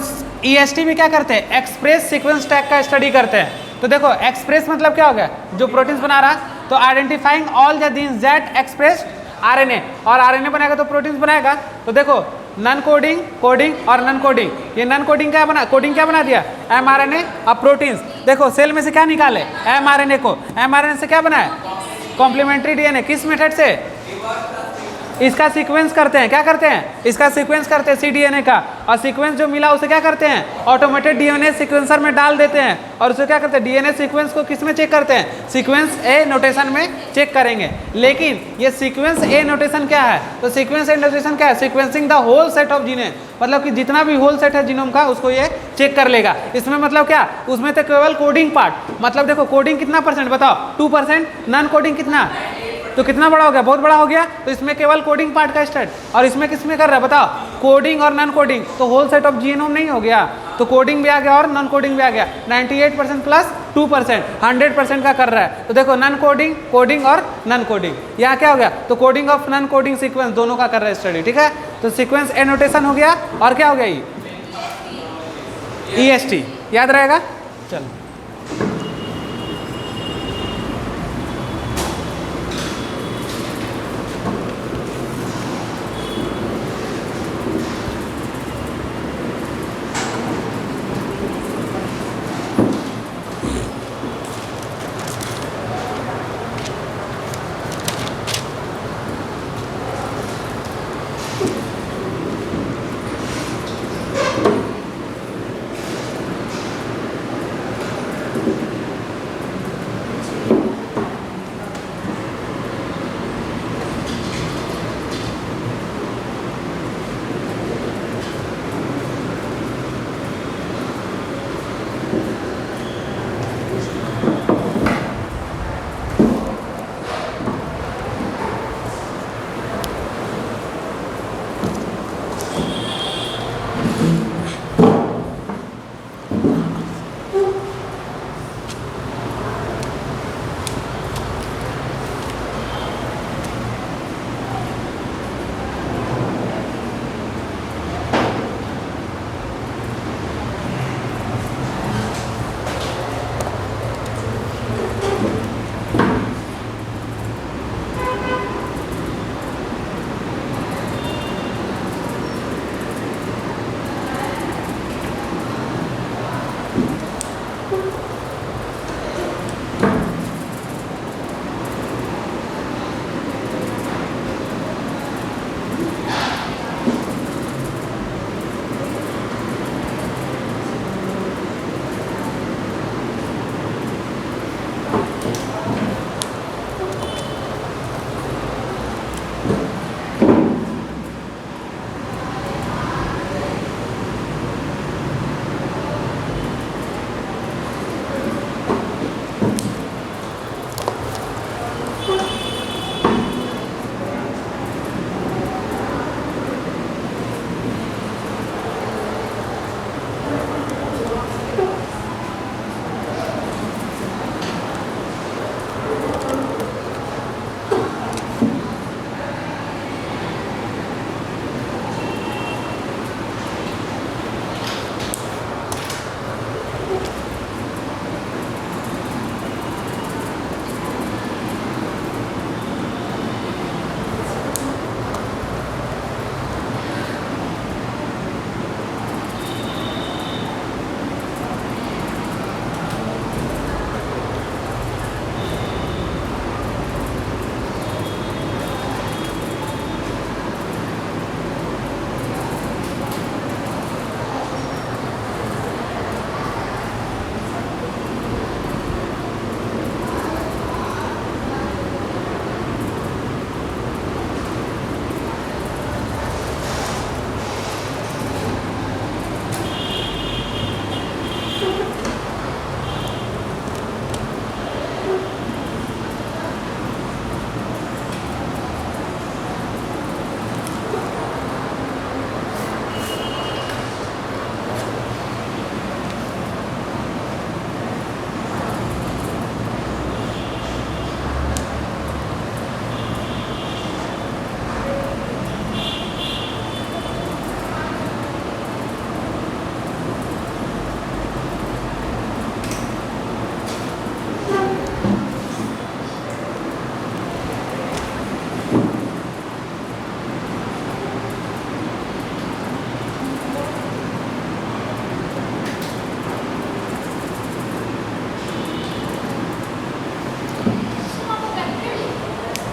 ईएसटी में क्या करते हैं, एक्सप्रेस सीक्वेंस टैग का स्टडी करते हैं। तो देखो एक्सप्रेस मतलब क्या हो गया, जो प्रोटीन्स बना रहा है, तो identifying all the genes that express RNA, और आरएनए बनाएगा तो प्रोटीन्स बनाएगा। तो देखो नन कोडिंग, कोडिंग और नन कोडिंग, ये नन कोडिंग क्या बना, कोडिंग क्या बना दिया, एमआरएनए और प्रोटीन्स। देखो सेल में से क्या निकाले, एमआरएनए को, एमआरएनए से क्या बनाए, कॉम्प्लीमेंट्री डीएनए। किस मेथड से, इसका सीक्वेंस करते हैं, क्या करते हैं, इसका सीक्वेंस करते हैं सीडीएनए का, और सीक्वेंस जो मिला उसे क्या करते हैं, ऑटोमेटेड डीएनए सीक्वेंसर में डाल देते हैं, और उसे क्या करते हैं, डीएनए सीक्वेंस को किस में चेक करते हैं, सीक्वेंस ए नोटेशन में चेक करेंगे। लेकिन ये सीक्वेंस ए नोटेशन क्या है, तो सीक्वेंस ए नोटेशन क्या है, sequencing the whole set of genes, मतलब कि जितना भी होल सेट है जीनोम का उसको ये चेक कर लेगा। इसमें मतलब क्या, उसमें तो केवल कोडिंग पार्ट, मतलब देखो कोडिंग कितना परसेंट बताओ, 2%, नॉन कोडिंग कितना, तो कितना बड़ा हो गया, बहुत बड़ा हो गया। तो इसमें केवल कोडिंग पार्ट का स्टार्ट, और इसमें किसमें कर रहा है बताओ, कोडिंग और नॉन कोडिंग, तो होल सेट ऑफ जीनोम नहीं हो गया, तो कोडिंग भी आ गया और नॉन कोडिंग भी आ गया। 98% प्लस 2%, 100% का कर रहा है। तो देखो नॉन कोडिंग, कोडिंग और नॉन कोडिंग, यहाँ क्या हो गया, तो coding of non coding sequence दोनों का कर रहा है स्टडी, ठीक है। तो सीक्वेंस एनोटेशन हो गया, और क्या हो गया, ये ईएसटी याद रहेगा। चलो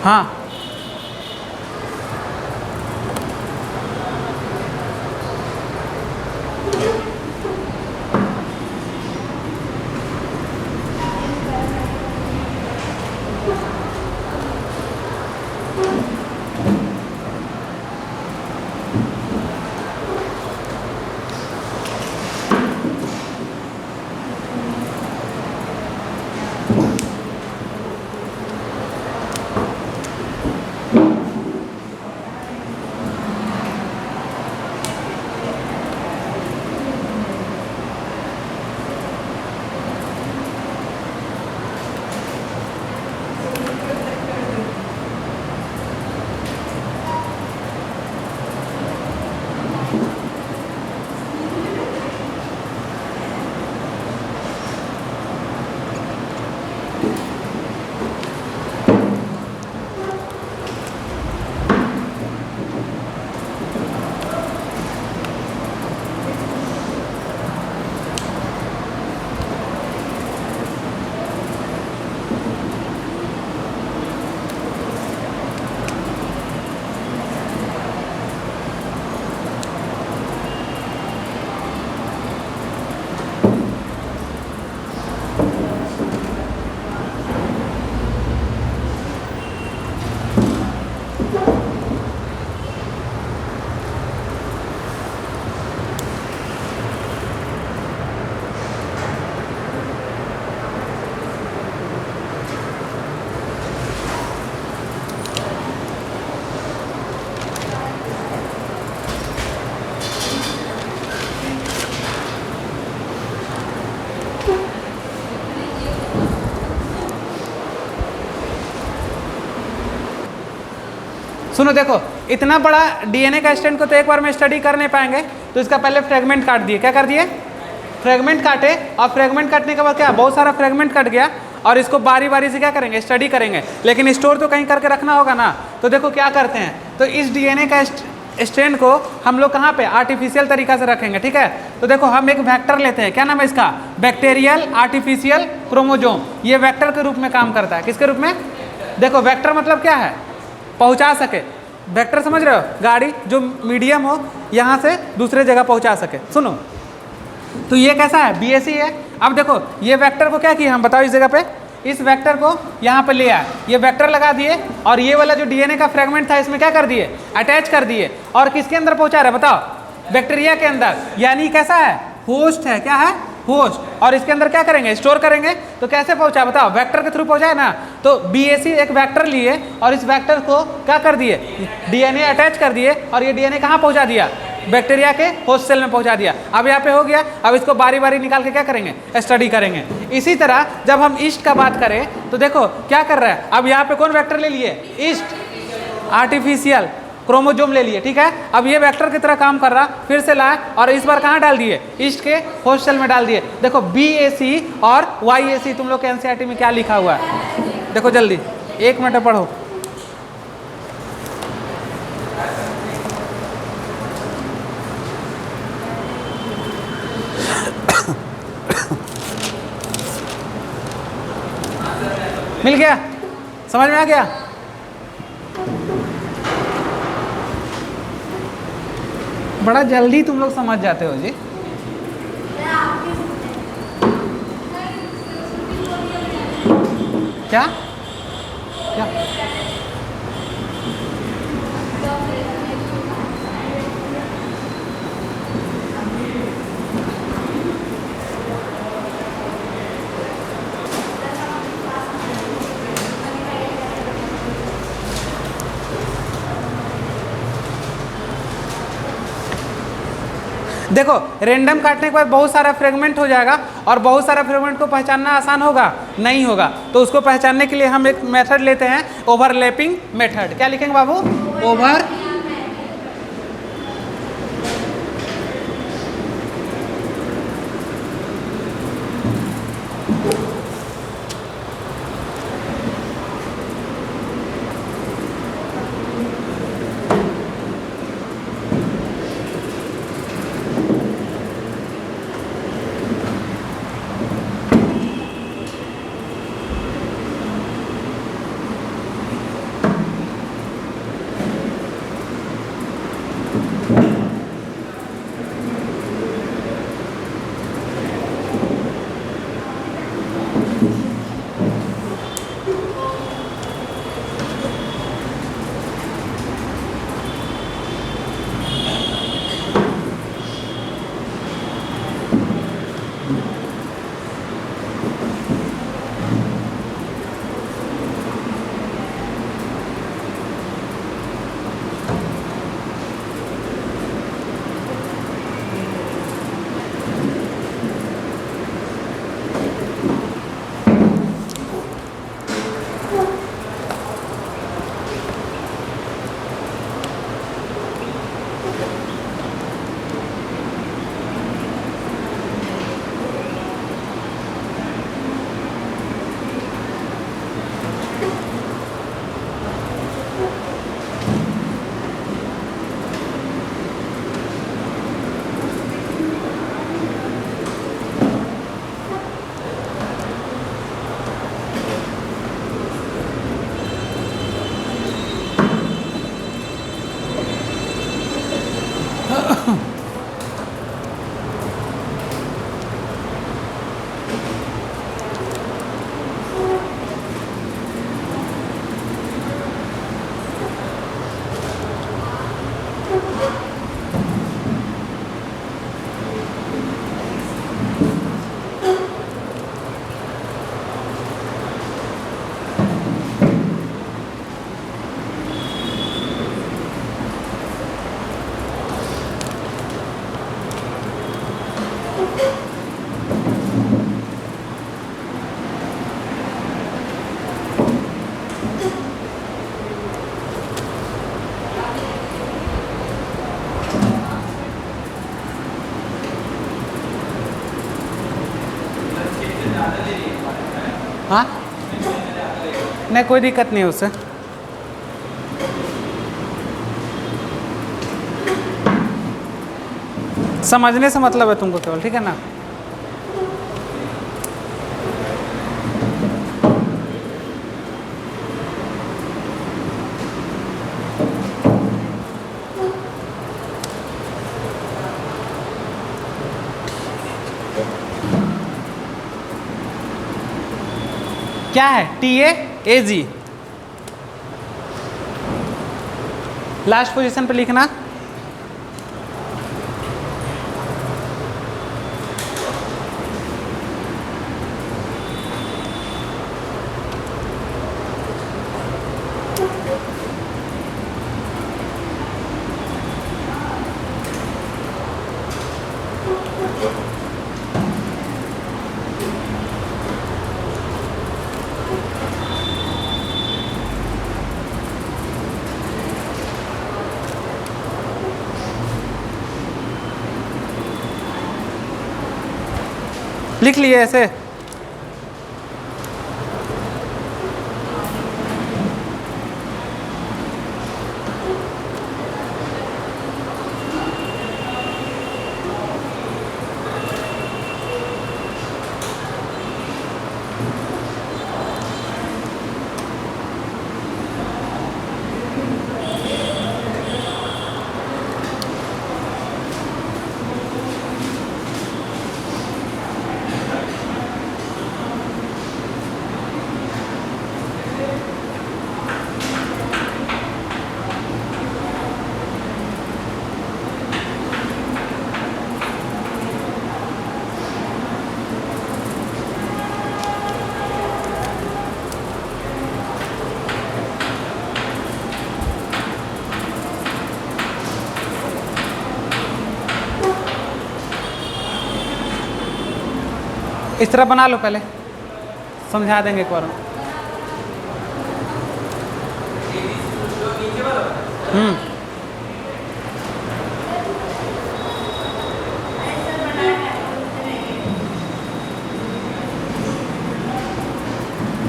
हाँ सुनो देखो, इतना बड़ा डीएनए का स्ट्रैंड को तो एक बार में स्टडी कर नहीं पाएंगे, तो इसका पहले फ्रेगमेंट काट दिए। क्या कर दिए? फ्रेगमेंट काटे, और फ्रेगमेंट काटने के बाद क्या, बहुत सारा फ्रेगमेंट कट गया, और इसको बारी बारी से क्या करेंगे, स्टडी करेंगे। लेकिन स्टोर तो कहीं करके रखना होगा ना, तो देखो क्या करते हैं, तो इस डीएनए का स्ट्रैंड को हम लोग कहाँ पे आर्टिफिशियल तरीका से रखेंगे, ठीक है। तो देखो हम एक वेक्टर लेते हैं, क्या नाम है इसका, बैक्टीरियल आर्टिफिशियल क्रोमोजोम। ये वेक्टर के रूप में काम करता है। किसके रूप में? देखो वेक्टर मतलब क्या है, पहुंचा सके। वेक्टर समझ रहे हो, गाड़ी जो मीडियम हो यहाँ से दूसरे जगह पहुंचा सके। सुनो, तो ये कैसा है, बीएसी है। अब देखो ये वेक्टर को क्या किया हम, बताओ इस जगह पे, इस वेक्टर को यहाँ पे ले आए, ये वेक्टर लगा दिए, और ये वाला जो डीएनए का फ्रेगमेंट था इसमें क्या कर दिए, अटैच कर दिए, और किसके अंदर पहुंचा रहे बताओ, बैक्टीरिया के अंदर। यानी कैसा है, होस्ट है। क्या है, होस्ट। और इसके अंदर क्या करेंगे, स्टोर करेंगे। तो कैसे पहुंचा बताओ, वेक्टर के थ्रू पहुंचा है ना। तो बीएसी एक वेक्टर लिए, और इस वेक्टर को क्या कर दिए, डीएनए अटैच कर दिए, और ये डीएनए कहाँ पहुंचा दिया, बैक्टीरिया के होस्ट सेल में पहुंचा दिया। अब यहाँ पे हो गया, अब इसको बारी बारी निकाल के क्या करेंगे, स्टडी करेंगे। इसी तरह जब हम ईस्ट का बात करें, तो देखो क्या कर रहा है, अब यहाँ पे कौन वेक्टर ले लिए, ईस्ट आर्टिफिशियल क्रोमोजोम ले लिए, ठीक है। अब ये वेक्टर की तरह काम कर रहा, फिर से लाए, और इस बार कहाँ डाल दिए, ईस्ट के होस्ट सेल में डाल दिए। देखो BAC और YAC, तुम लोग के NCERT में क्या लिखा हुआ है, देखो जल्दी 1 मिनट पढ़ो। मिल गया, समझ में आ गया। बड़ा जल्दी तुम लोग समझ जाते हो जी। क्या क्या देखो, रेंडम काटने के बाद बहुत सारा फ्रेगमेंट हो जाएगा, और बहुत सारा फ्रेगमेंट को पहचानना आसान होगा नहीं होगा। तो उसको पहचानने के लिए हम एक मेथड लेते हैं, ओवरलैपिंग मेथड। क्या लिखेंगे बाबू, ओवर। नहीं कोई दिक्कत नहीं है उससे। समझने से मतलब है तुमको केवल, ठीक है ना। क्या है TAAG, लास्ट पोजीशन पे लिखना। लिख लिए ऐसे। इस तरह बना लो, पहले समझा देंगे एक बार।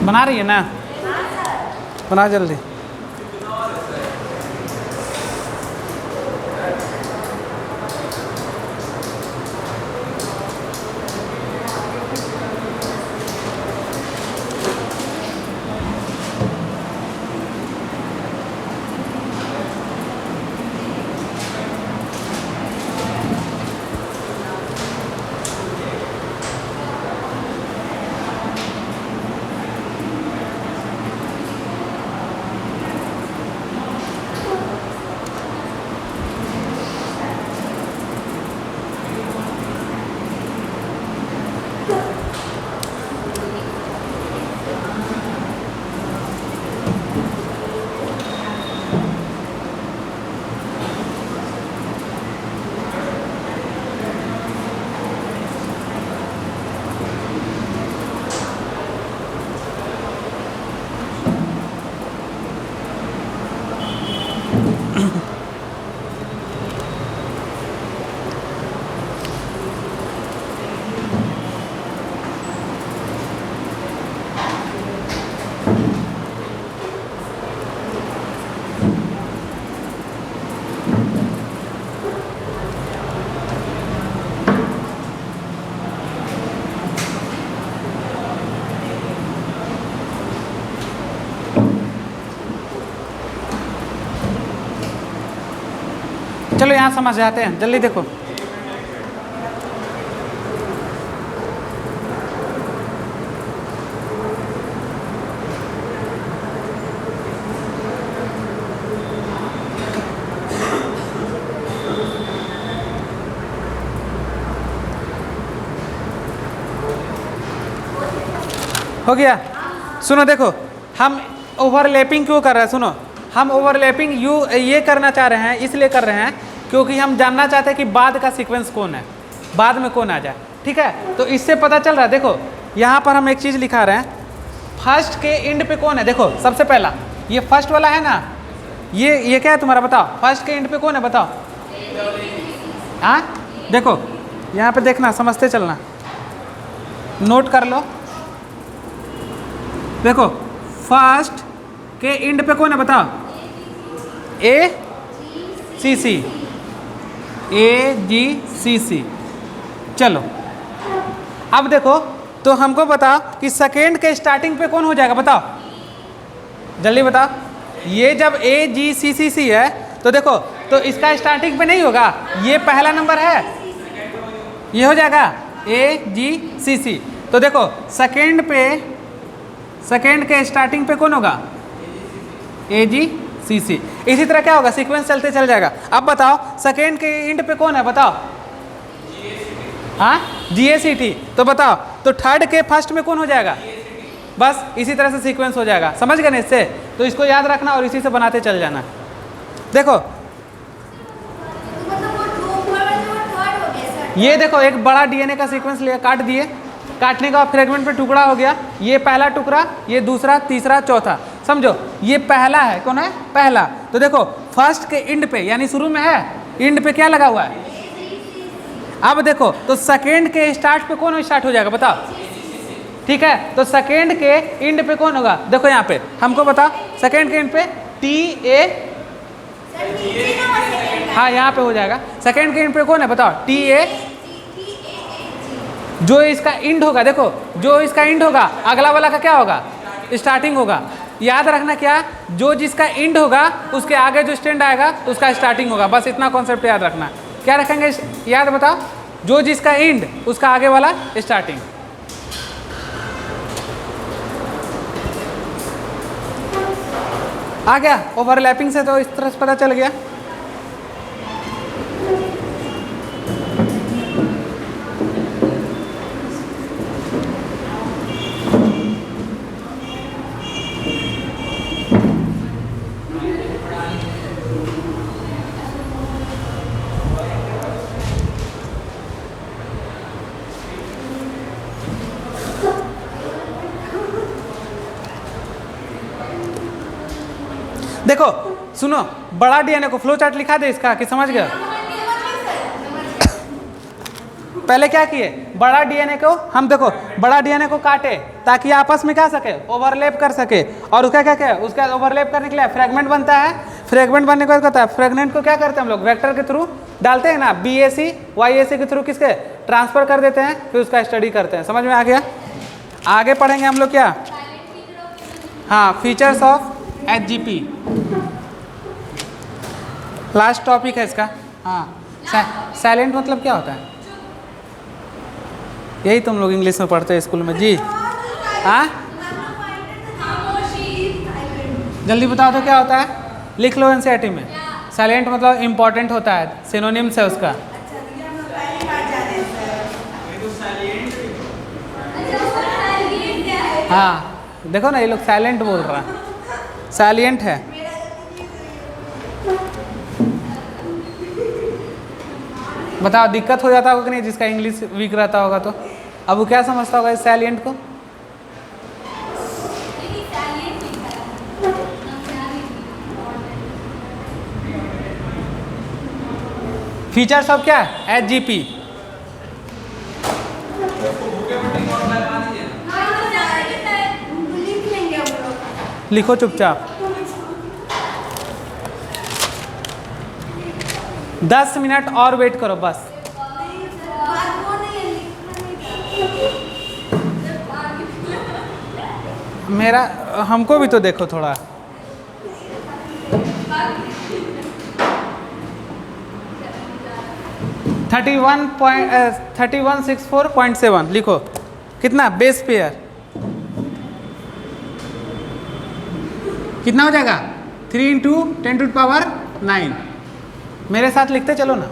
बना रही है ना, बना जल्दी। चलो यहाँ समझ जाते हैं, जल्दी देखो। हो गया। सुनो देखो, हम ओवरलैपिंग क्यों कर रहे हैं, सुनो। हम ओवरलैपिंग ये करना चाह रहे हैं, इसलिए कर रहे हैं क्योंकि हम जानना चाहते हैं कि बाद का सीक्वेंस कौन है, बाद में कौन आ जाए, ठीक है। तो इससे पता चल रहा है, देखो यहाँ पर हम एक चीज़ लिखा रहे हैं, फर्स्ट के एंड पे कौन है। देखो सबसे पहला ये फर्स्ट वाला है ना, ये क्या है तुम्हारा, बताओ। फर्स्ट के एंड पे कौन है, बताओ। हाँ देखो यहाँ पे देखना, समझते चलना, नोट कर लो। देखो फर्स्ट के इंड पे कौन है बताओ? ए सी सी, ए जी सी सी। चलो अब देखो, तो हमको बताओ कि सेकेंड के स्टार्टिंग पे कौन हो जाएगा, बताओ जल्दी बताओ। ये जब ए जी सी सी सी है तो देखो, तो इसका स्टार्टिंग पे नहीं होगा, ये पहला नंबर है, ये हो जाएगा ए जी सी सी। तो देखो सेकेंड के स्टार्टिंग पे कौन होगा? ए जी सी सी। इसी तरह क्या होगा, सीक्वेंस चलते चल जाएगा। अब बताओ सेकेंड के इंड पे कौन है, बताओ? हाँ, जी ए सी टी। तो बताओ, तो थर्ड के फर्स्ट में कौन हो जाएगा? बस इसी तरह से सीक्वेंस हो जाएगा। समझ गए ना इससे? तो इसको याद रखना और इसी से बनाते चल जाना। देखो ये देखो, एक बड़ा डीएनए का सीक्वेंस लिया, काट दिए, काटने का फ्रेगमेंट पे टुकड़ा हो गया, ये पहला टुकड़ा, ये दूसरा, तीसरा, चौथा। समझो ये पहला है, कौन है? पहला। तो देखो फर्स्ट के इंड पे, यानी शुरू में है, इंड पे क्या लगा हुआ है? अब देखो, तो सेकेंड के स्टार्ट पे कौन स्टार्ट हो जाएगा, बताओ? ठीक है, तो सेकेंड के इंड पे कौन होगा? देखो यहाँ पे हमको बताओ, सेकेंड के इंड पे टी ए, हाँ यहाँ पे हो जाएगा। सेकेंड के इंड पे कौन है बताओ? T A. जो इसका इंड होगा, देखो जो इसका इंड होगा, अगला वाला का क्या होगा? स्टार्टिंग होगा। याद रखना क्या, जो जिसका इंड होगा उसके आगे जो स्टैंड आएगा उसका स्टार्टिंग होगा। बस इतना कॉन्सेप्ट याद रखना। क्या रखेंगे याद, बताओ? जो जिसका इंड उसका आगे वाला स्टार्टिंग। आ गया? ओवरलैपिंग से तो इस तरह से पता चल गया। देखो सुनो, बड़ा डीएनए को फ्लो चार्ट लिखा दे इसका, कि समझ गया? पहले क्या किए, बड़ा डीएनए को हम, देखो बड़ा डीएनए को काटे ताकि आपस में क्या सके, ओवरलैप कर सके। और उसका क्या क्या, उसका ओवरलैप करने के लिए फ्रेगमेंट बनता है। फ्रेगमेंट बनने के बाद कहता है, फ्रेगमेंट को क्या करते हैं हम लोग, वेक्टर के थ्रू डालते हैं ना, BAC YAC के थ्रू किसके ट्रांसफर कर देते हैं, फिर उसका स्टडी करते हैं। समझ में आ गया? आगे पढ़ेंगे हम लोग क्या, हाँ, features of HGP, last topic है इसका। हाँ, साइलेंट मतलब क्या होता है? यही तुम लोग इंग्लिश में पढ़ते हैं स्कूल में जी। हाँ, जल्दी बताओ तो क्या होता है, लिख लो एनसीईआरटी में। साइलेंट मतलब इम्पोर्टेंट होता है, सिनोनिम्स है उसका। हाँ देखो ना, ये लोग साइलेंट बोल रहा है, साइलेंट है। बताओ दिक्कत हो जाता होगा कि नहीं, जिसका इंग्लिश वीक रहता होगा तो। अब वो क्या समझता होगा इस साइलेंट को? फीचर्स ऑफ क्या है, HGP। लिखो चुपचाप। 10 मिनट और वेट करो बस। मेरा, हमको भी तो देखो थोड़ा। थर्टी 3164.7 लिखो। कितना बेस पेयर कितना हो जाएगा? 3 × 10⁹ मेरे साथ लिखते चलो ना।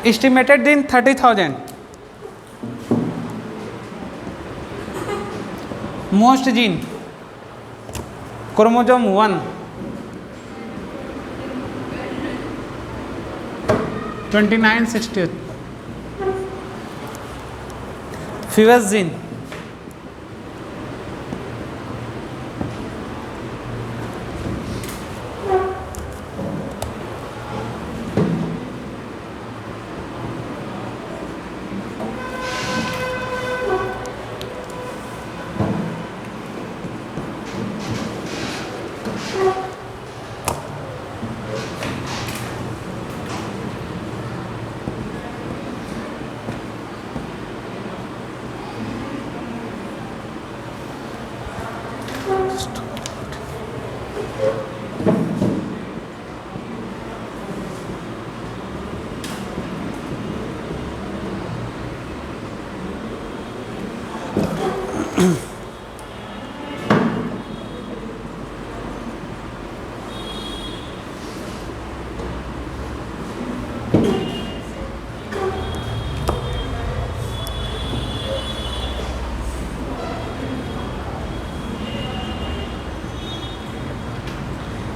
एस्टिमेटेड दिन 30,000। Most gene chromosome 1, 2960 fewest gene,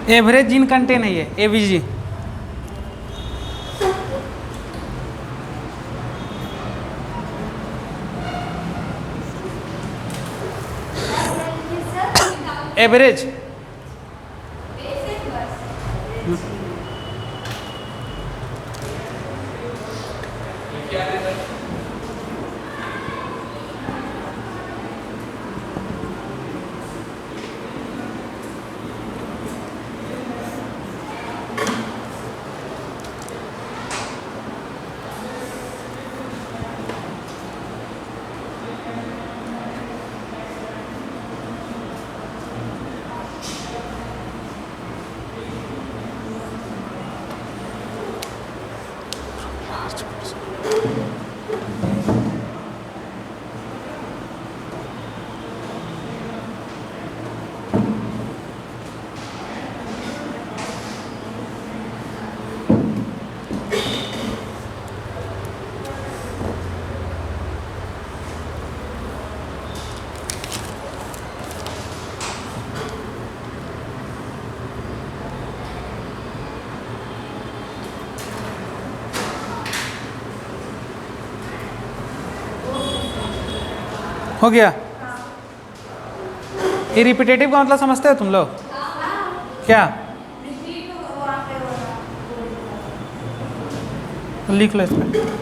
average gene content है ये एवीजी। एवरेज हो गया। ये रिपीटेटिव का मतलब समझते हो तुम लोग क्या? लिख लो इस पे।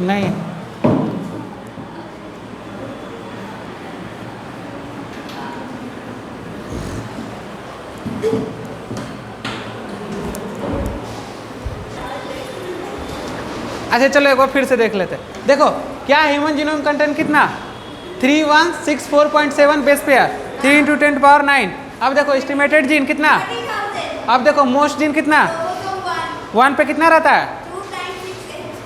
नहीं अच्छा चलो एक बार फिर से देख लेते हैं। देखो क्या ह्यूमन जीनोम कंटेंट कितना 3164.7 बेस पेयर 3 × 10⁻9। अब देखो एस्टिमेटेड जीन कितना, अब देखो मोस्ट जीन कितना 1 पे कितना रहता है,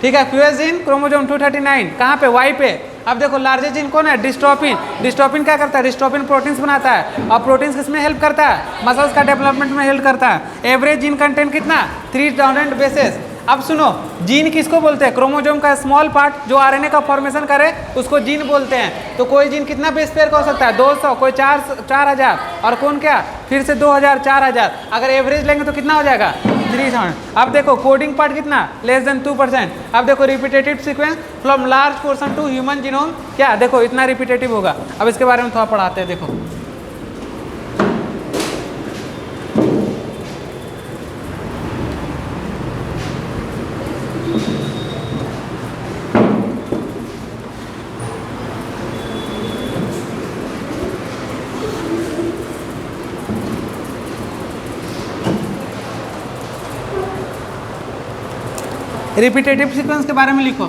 ठीक है। फ्यूएस्ट जीन क्रोमोसोम 239 कहाँ पे वाई पे। अब देखो लार्जेस्ट जीन कौन है डिस्ट्रोफिन। डिस्ट्रोफिन क्या करता है, डिस्ट्रोफिन प्रोटीन्स बनाता है और प्रोटीन्स किसमें हेल्प करता है, मसल्स का डेवलपमेंट में हेल्प करता है। एवरेज जीन कंटेंट कितना 3000 बेसेस। अब सुनो जीन किसको बोलते हैं, क्रोमोसोम का स्मॉल पार्ट जो आरएनए का फॉर्मेशन करे उसको जीन बोलते हैं। तो कोई जीन कितना बेस पेयर का हो सकता है 200, कोई 4000 और कौन क्या फिर से 2000 4000। अगर एवरेज लेंगे तो कितना हो जाएगा 300। अब देखो कोडिंग पार्ट कितना लेस देन 2%। अब देखो repetitive sequence from large portion to human genome क्या, देखो इतना रिपीटेटिव होगा। अब इसके बारे में थोड़ा पढ़ाते हैं। देखो रिपीटेटिव सीक्वेंस के बारे में लिखो।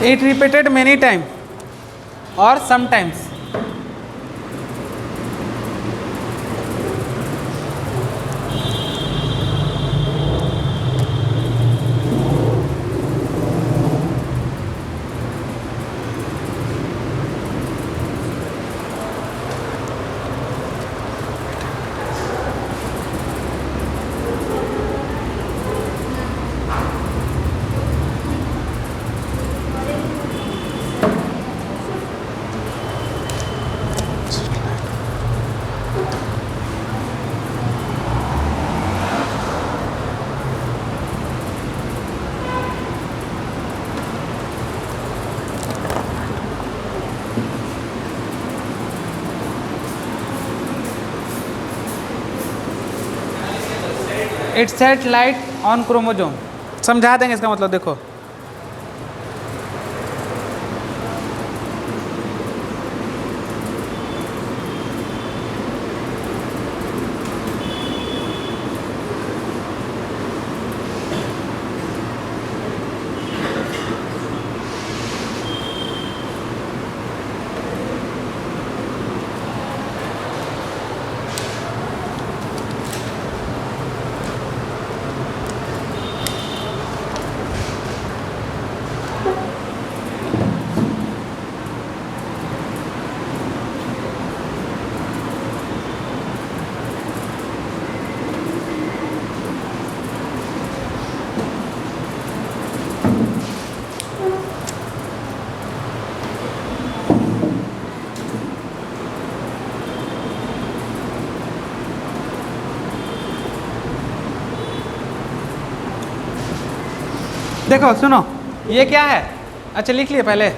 It repeated many times or sometimes. It set light on chromosome. समझा देंगे इसका मतलब, देखो देखो सुनो, ये क्या है? अच्छा लिख लिए पहले।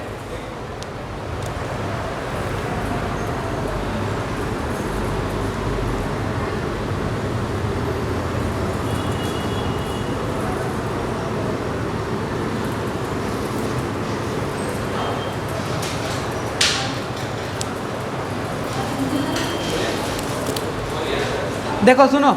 देखो सुनो,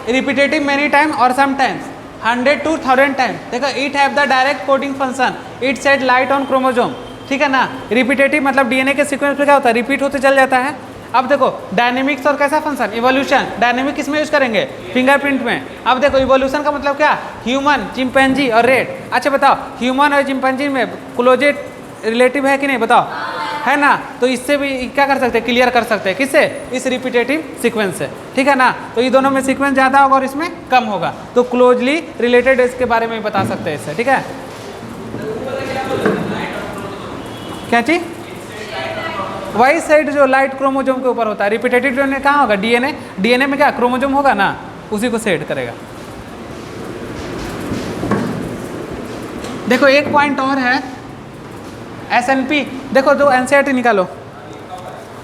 रिपीटेटिव मेनी टाइम और सम टाइम्स 100 to 1000 टाइम। देखो it have the direct coding function, it set light on chromosome, ठीक है ना। रिपीटेटिव मतलब डीएनए के सीक्वेंस पे क्या होता है, रिपीट होते चल जाता है। अब देखो डायनेमिक्स और कैसा फंक्शन, इवोल्यूशन। डायनेमिक किस में यूज करेंगे, फिंगरप्रिंट में। अब देखो इवोल्यूशन का मतलब क्या, ह्यूमन, चिंपैंजी और रेट। अच्छा बताओ ह्यूमन और चिंपैंजी में क्लोजेट रिलेटिव है कि नहीं, बताओ है ना। तो इससे भी क्या कर सकते हैं, क्लियर कर सकते हैं, किससे, इस रिपीटेटिव सीक्वेंस से, ठीक है ना। तो ये दोनों में सीक्वेंस ज़्यादा होगा और इसमें कम होगा, तो क्लोजली रिलेटेड इसके बारे में बता सकते हैं इससे, ठीक है। क्या चीज, वही साइड जो लाइट क्रोमोजोम के ऊपर होता है। रिपीटेटिव डीएनए कहाँ होगा, डीएनए, डीएनए में क्या क्रोमोजोम होगा ना, उसी को सेट करेगा। देखो एक पॉइंट और है, एसएनपी। देखो जो एनसीईआरटी निकालो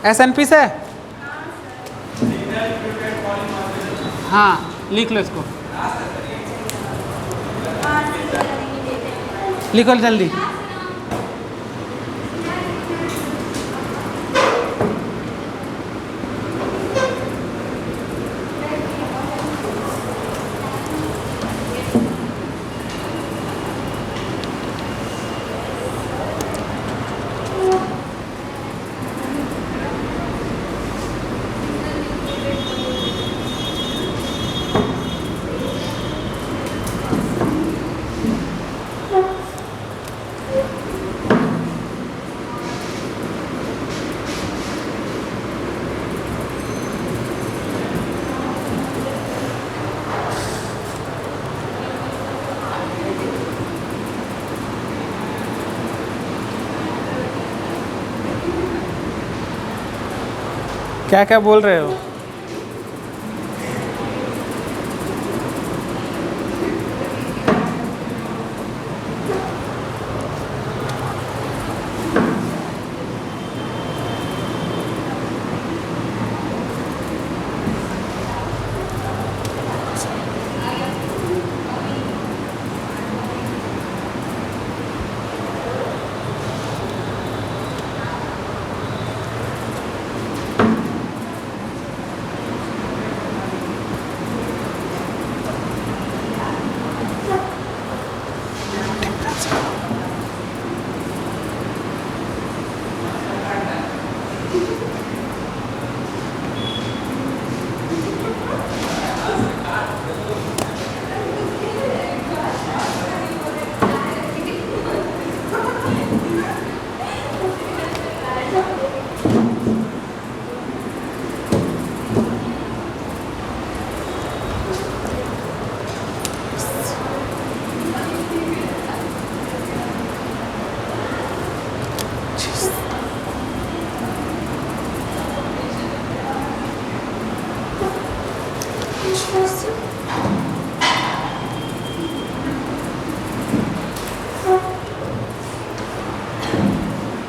एसएनपी से, हाँ लिख लो इसको, लिखो जल्दी। क्या क्या बोल रहे हो,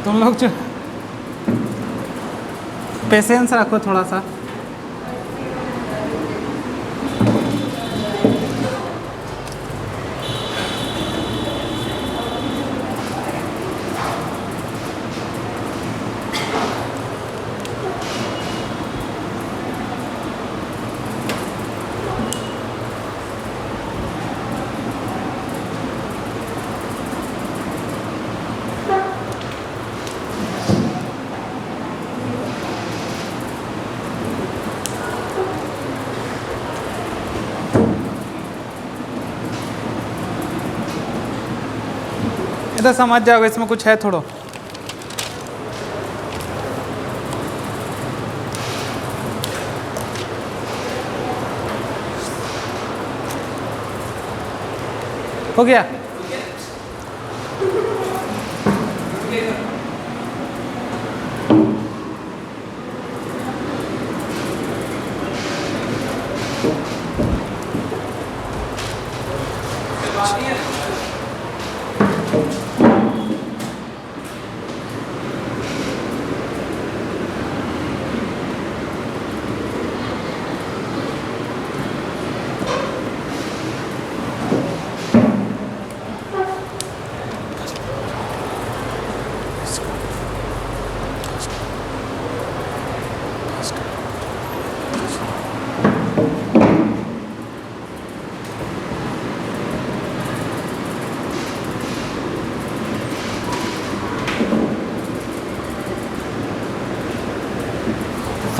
तुम लोग जो पेशेंस रखो थोड़ा सा। ये तो समझ जाओगे, इसमें कुछ है थोड़ा। हो गया।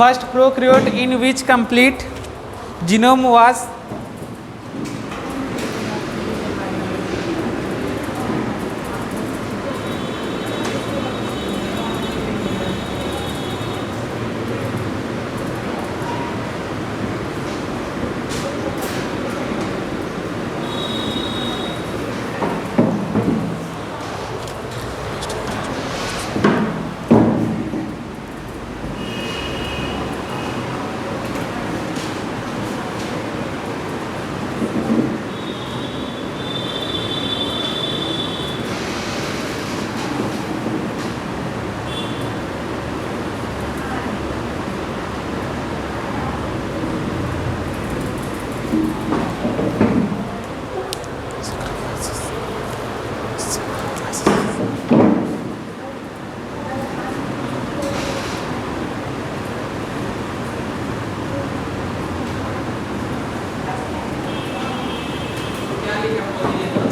First prokaryote in which complete genome was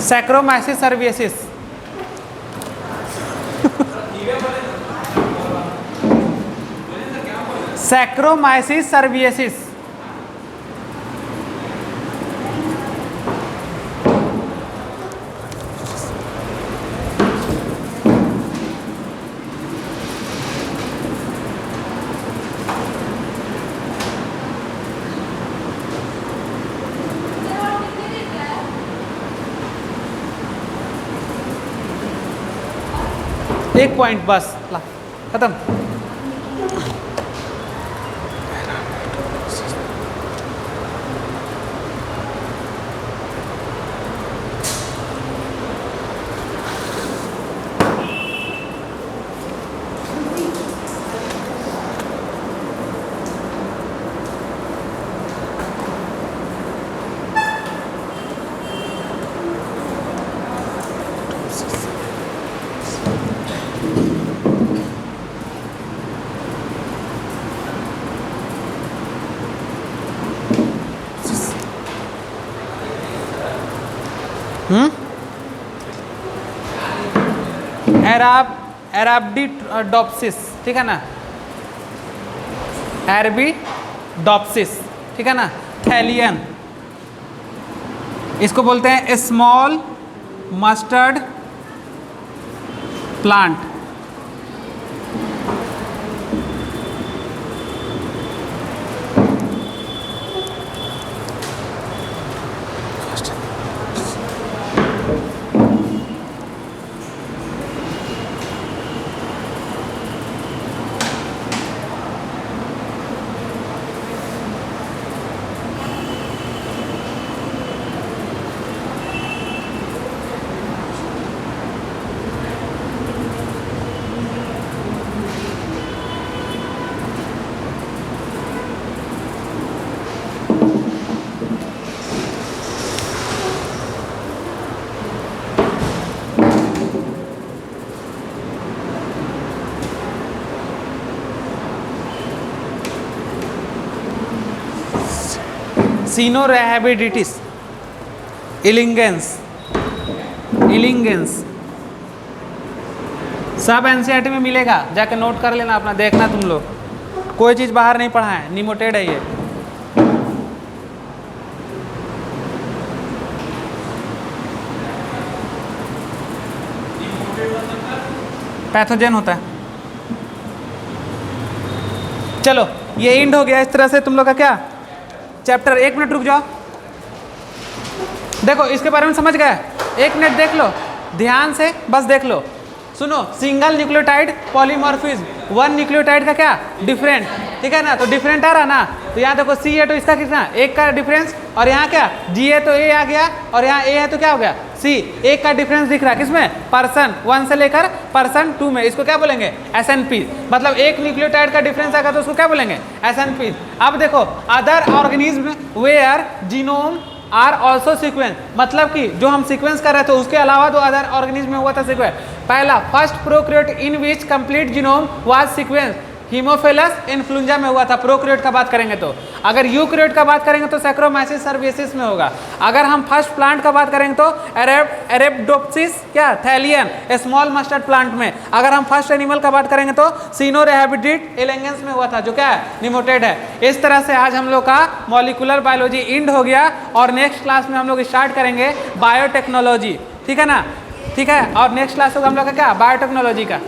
Saccharomyces cerevisiae। Saccharomyces cerevisiae। एक पॉइंट बस, ला खत्म। एराबिडोप्सिस, ठीक है ना, एराबिडोप्सिस, ठीक है ना। थैलियन, इसको बोलते हैं स्मॉल मस्टर्ड प्लांट। सिनोरैबिडिटिस इलिंगेंस, इलिंगेंस सब एनसीईआरटी में मिलेगा, जाके नोट कर लेना अपना, देखना तुम लोग, कोई चीज़ बाहर नहीं पढ़ा है, निमोटेड है ये। पैथोजन होता है। चलो ये इंड हो गया। इस तरह से तुम लोग का क्या चैप्टर, 1 मिनट रुक जाओ, देखो इसके बारे में समझ गए, 1 मिनट देख लो ध्यान से, बस देख लो, सुनो। सिंगल न्यूक्लियोटाइड पॉलीमॉर्फिज्म, 1 न्यूक्लियोटाइड का क्या डिफरेंट, ठीक है ना, तो डिफरेंट आ रहा ना, तो यहाँ देखो सी है तो इसका कितना 1 का डिफरेंस, और यहाँ क्या जी है तो ए आ गया, और यहाँ ए है तो क्या हो गया सी, 1 का डिफरेंस दिख रहा है किसमें, पर्सन 1 से लेकर पर्सन 2 में, इसको क्या बोलेंगे SNP, मतलब 1 न्यूक्लियोटाइड का डिफरेंस आएगा तो उसको क्या बोलेंगे SNP। अब देखो other organism where genome are also sequence, मतलब कि जो हम सीक्वेंस कर रहे थे उसके अलावा तो अदर ऑर्गेनिज्म में हुआ था सीक्वेंस। पहला first Procreate in which complete genome was sequence, Haemophilus influenza में हुआ था प्रोक्रिएट का बात करेंगे तो। अगर यूक्रिएट का बात करेंगे तो सैक्रोमाइसिस सर्विसेस में होगा। अगर हम फर्स्ट प्लांट का बात करेंगे तो अरेबिडोप्सिस क्या थैलियन स्मॉल मस्टर्ड प्लांट में। अगर हम फर्स्ट एनिमल का बात करेंगे तो सिनोरेबिडिट एलेंगेंस में हुआ था जो क्या है निमोटेड है। इस तरह से आज हम लोग का मॉलिक्यूलर बायोलॉजी इंड हो गया, और नेक्स्ट क्लास में हम लोग स्टार्ट करेंगे बायोटेक्नोलॉजी, ठीक है ना, ठीक है, और नेक्स्ट क्लास होगा हम लोग का क्या बायोटेक्नोलॉजी का।